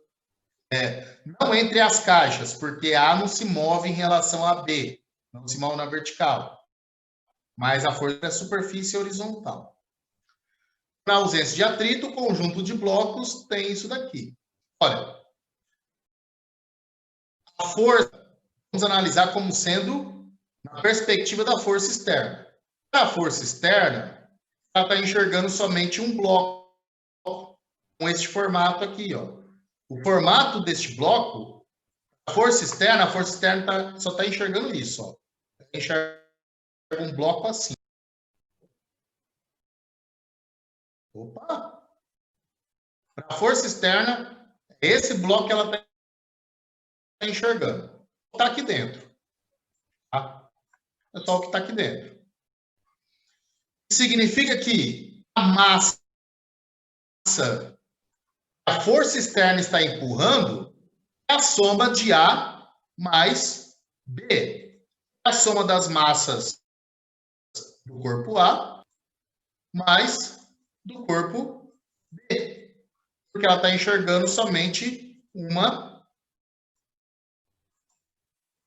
Não entre as caixas, porque A não se move em relação a B, não se move na vertical. Mas a força é a superfície horizontal. Na ausência de atrito, o conjunto de blocos tem isso daqui. Olha, a força, vamos analisar como sendo na perspectiva da força externa. Para a força externa, ela está enxergando somente um bloco com este formato aqui, ó. O formato deste bloco, a força externa só está enxergando isso, ó. Enxerga um bloco assim. Opa! Para a força externa, esse bloco que ela está enxergando. Está aqui dentro. Tá? É só o que está aqui dentro. Significa que a massa, a força externa está empurrando, é a soma de A mais B. É a soma das massas do corpo A mais do corpo B. Porque ela está enxergando somente uma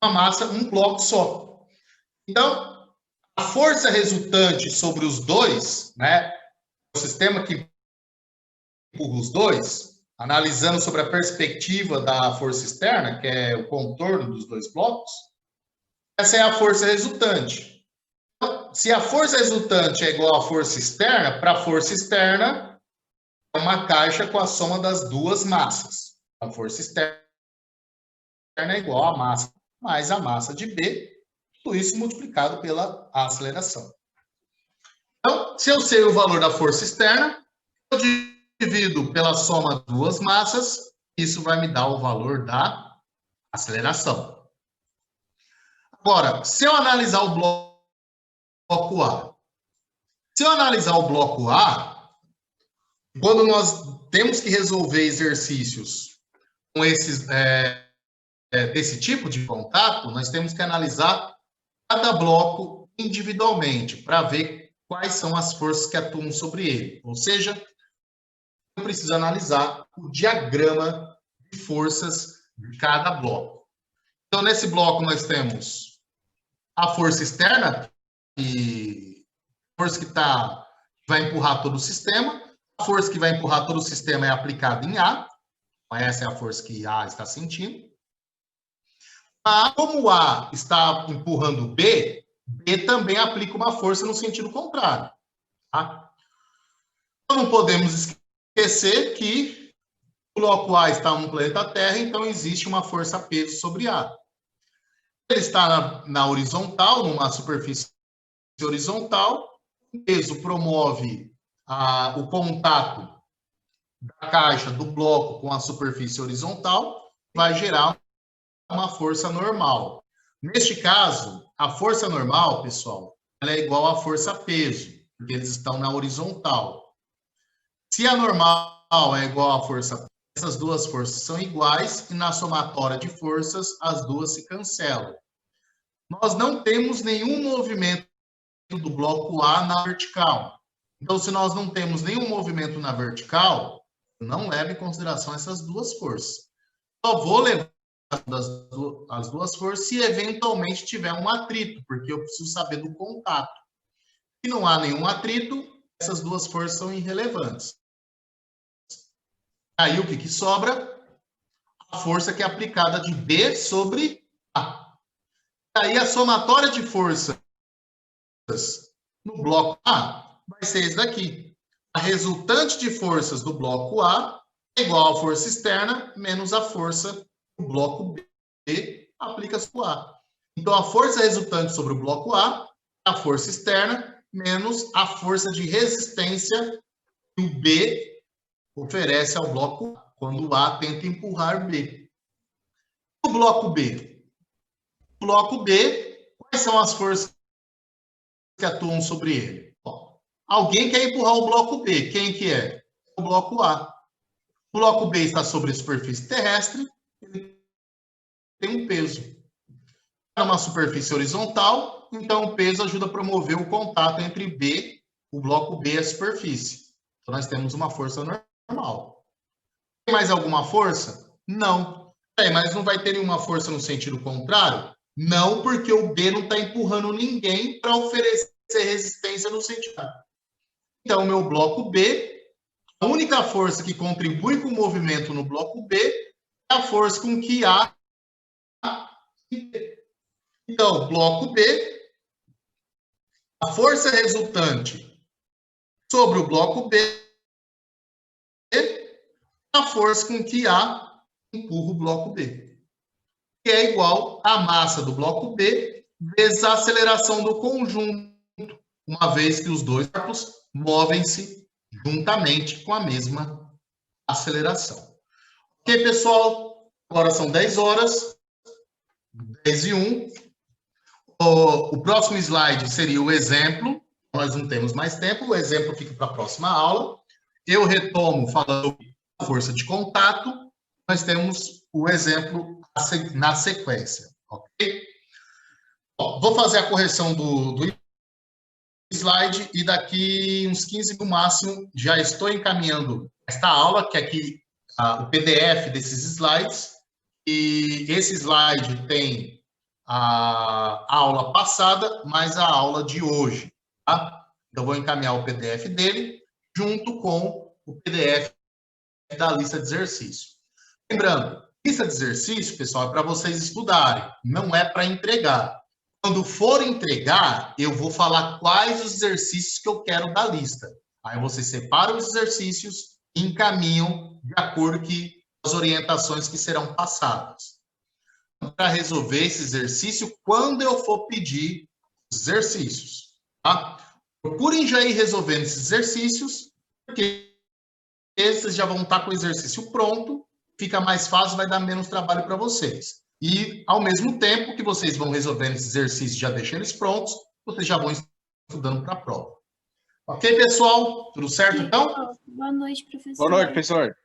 massa, um bloco só. Então, a força resultante sobre os dois, né, o sistema que empurra os dois, analisando sobre a perspectiva da força externa, que é o contorno dos dois blocos, essa é a força resultante. Então, se a força resultante é igual à força externa, para a força externa, é uma caixa com a soma das duas massas. A força externa é igual à massa mais a massa de B, tudo isso multiplicado pela aceleração. Então, se eu sei o valor da força externa, eu divido pela soma de duas massas, isso vai me dar o valor da aceleração. Agora, se eu analisar o bloco A, quando nós temos que resolver exercícios com esses desse tipo de contato, nós temos que analisar cada bloco individualmente para ver quais são as forças que atuam sobre ele. Ou seja, eu preciso analisar o diagrama de forças de cada bloco. Então, nesse bloco, nós temos a força externa, e a força que vai empurrar todo o sistema. A força que vai empurrar todo o sistema é aplicada em A. Essa é a força que A está sentindo. Mas como A está empurrando B, B também aplica uma força no sentido contrário. Tá? Então, não podemos esquecer que o bloco A está no planeta Terra, então existe uma força-peso sobre A. Ele está na horizontal, numa superfície horizontal, o peso promove o contato da caixa do bloco com a superfície horizontal, vai gerar uma força normal. Neste caso, a força normal, pessoal, ela é igual à força-peso, porque eles estão na horizontal. Se a normal é igual à força, essas duas forças são iguais e na somatória de forças as duas se cancelam. Nós não temos nenhum movimento do bloco A na vertical. Então, se nós não temos nenhum movimento na vertical, não leve em consideração essas duas forças. Só vou levar as duas forças se eventualmente tiver um atrito, porque eu preciso saber do contato. Se não há nenhum atrito, essas duas forças são irrelevantes. Aí o que sobra? A força que é aplicada de B sobre A. Aí a somatória de forças no bloco A vai ser esse daqui. A resultante de forças do bloco A é igual à força externa menos a força do bloco B aplica-se para o A. Então, a força resultante sobre o bloco A é a força externa menos a força de resistência que o B oferece ao bloco A, quando o A tenta empurrar B. O bloco B. O bloco B, quais são as forças que atuam sobre ele? Bom, alguém quer empurrar o bloco B. Quem que é? O bloco A. O bloco B está sobre a superfície terrestre, ele tem um peso. É uma superfície horizontal, então o peso ajuda a promover o contato entre B, o bloco B e a superfície. Então nós temos uma força normal. Tem mais alguma força? Não. Mas não vai ter nenhuma força no sentido contrário? Não, porque o B não está empurrando ninguém para oferecer resistência no sentido. Então, meu bloco B, a única força que contribui com o movimento no bloco B é a força com que A. Então, bloco B, a força resultante sobre o bloco B é a força com que A empurra o bloco B, que é igual à massa do bloco B vezes a aceleração do conjunto, uma vez que os dois corpos movem-se juntamente com a mesma aceleração. Ok, pessoal? Agora são 10 horas, 10:01. O próximo slide seria o exemplo. Nós não temos mais tempo, o exemplo fica para a próxima aula. Eu retomo falando sobre a força de contato. Nós temos o exemplo na sequência, ok? Bom, vou fazer a correção do slide e daqui uns 15 no máximo já estou encaminhando esta aula, que é aqui o PDF desses slides. E esse slide tem a aula passada, mais a aula de hoje, tá? Eu vou encaminhar o PDF dele junto com o PDF da lista de exercício. Lembrando, lista de exercício, pessoal, é para vocês estudarem, não é para entregar. Quando for entregar, eu vou falar quais os exercícios que eu quero da lista. Aí vocês separam os exercícios e encaminham de acordo com as orientações que serão passadas. Para resolver esse exercício, quando eu for pedir os exercícios, tá? Procurem já ir resolvendo esses exercícios, porque esses já vão estar com o exercício pronto, fica mais fácil, vai dar menos trabalho para vocês. E, ao mesmo tempo que vocês vão resolvendo esses exercícios, já deixando eles prontos, vocês já vão estudando para a prova. Ok, pessoal? Tudo certo, então? Boa noite, professor. Boa noite, professor.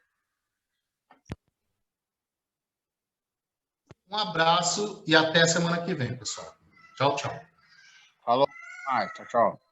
Um abraço e até semana que vem, pessoal. Tchau, tchau. Falou. Tchau, tchau.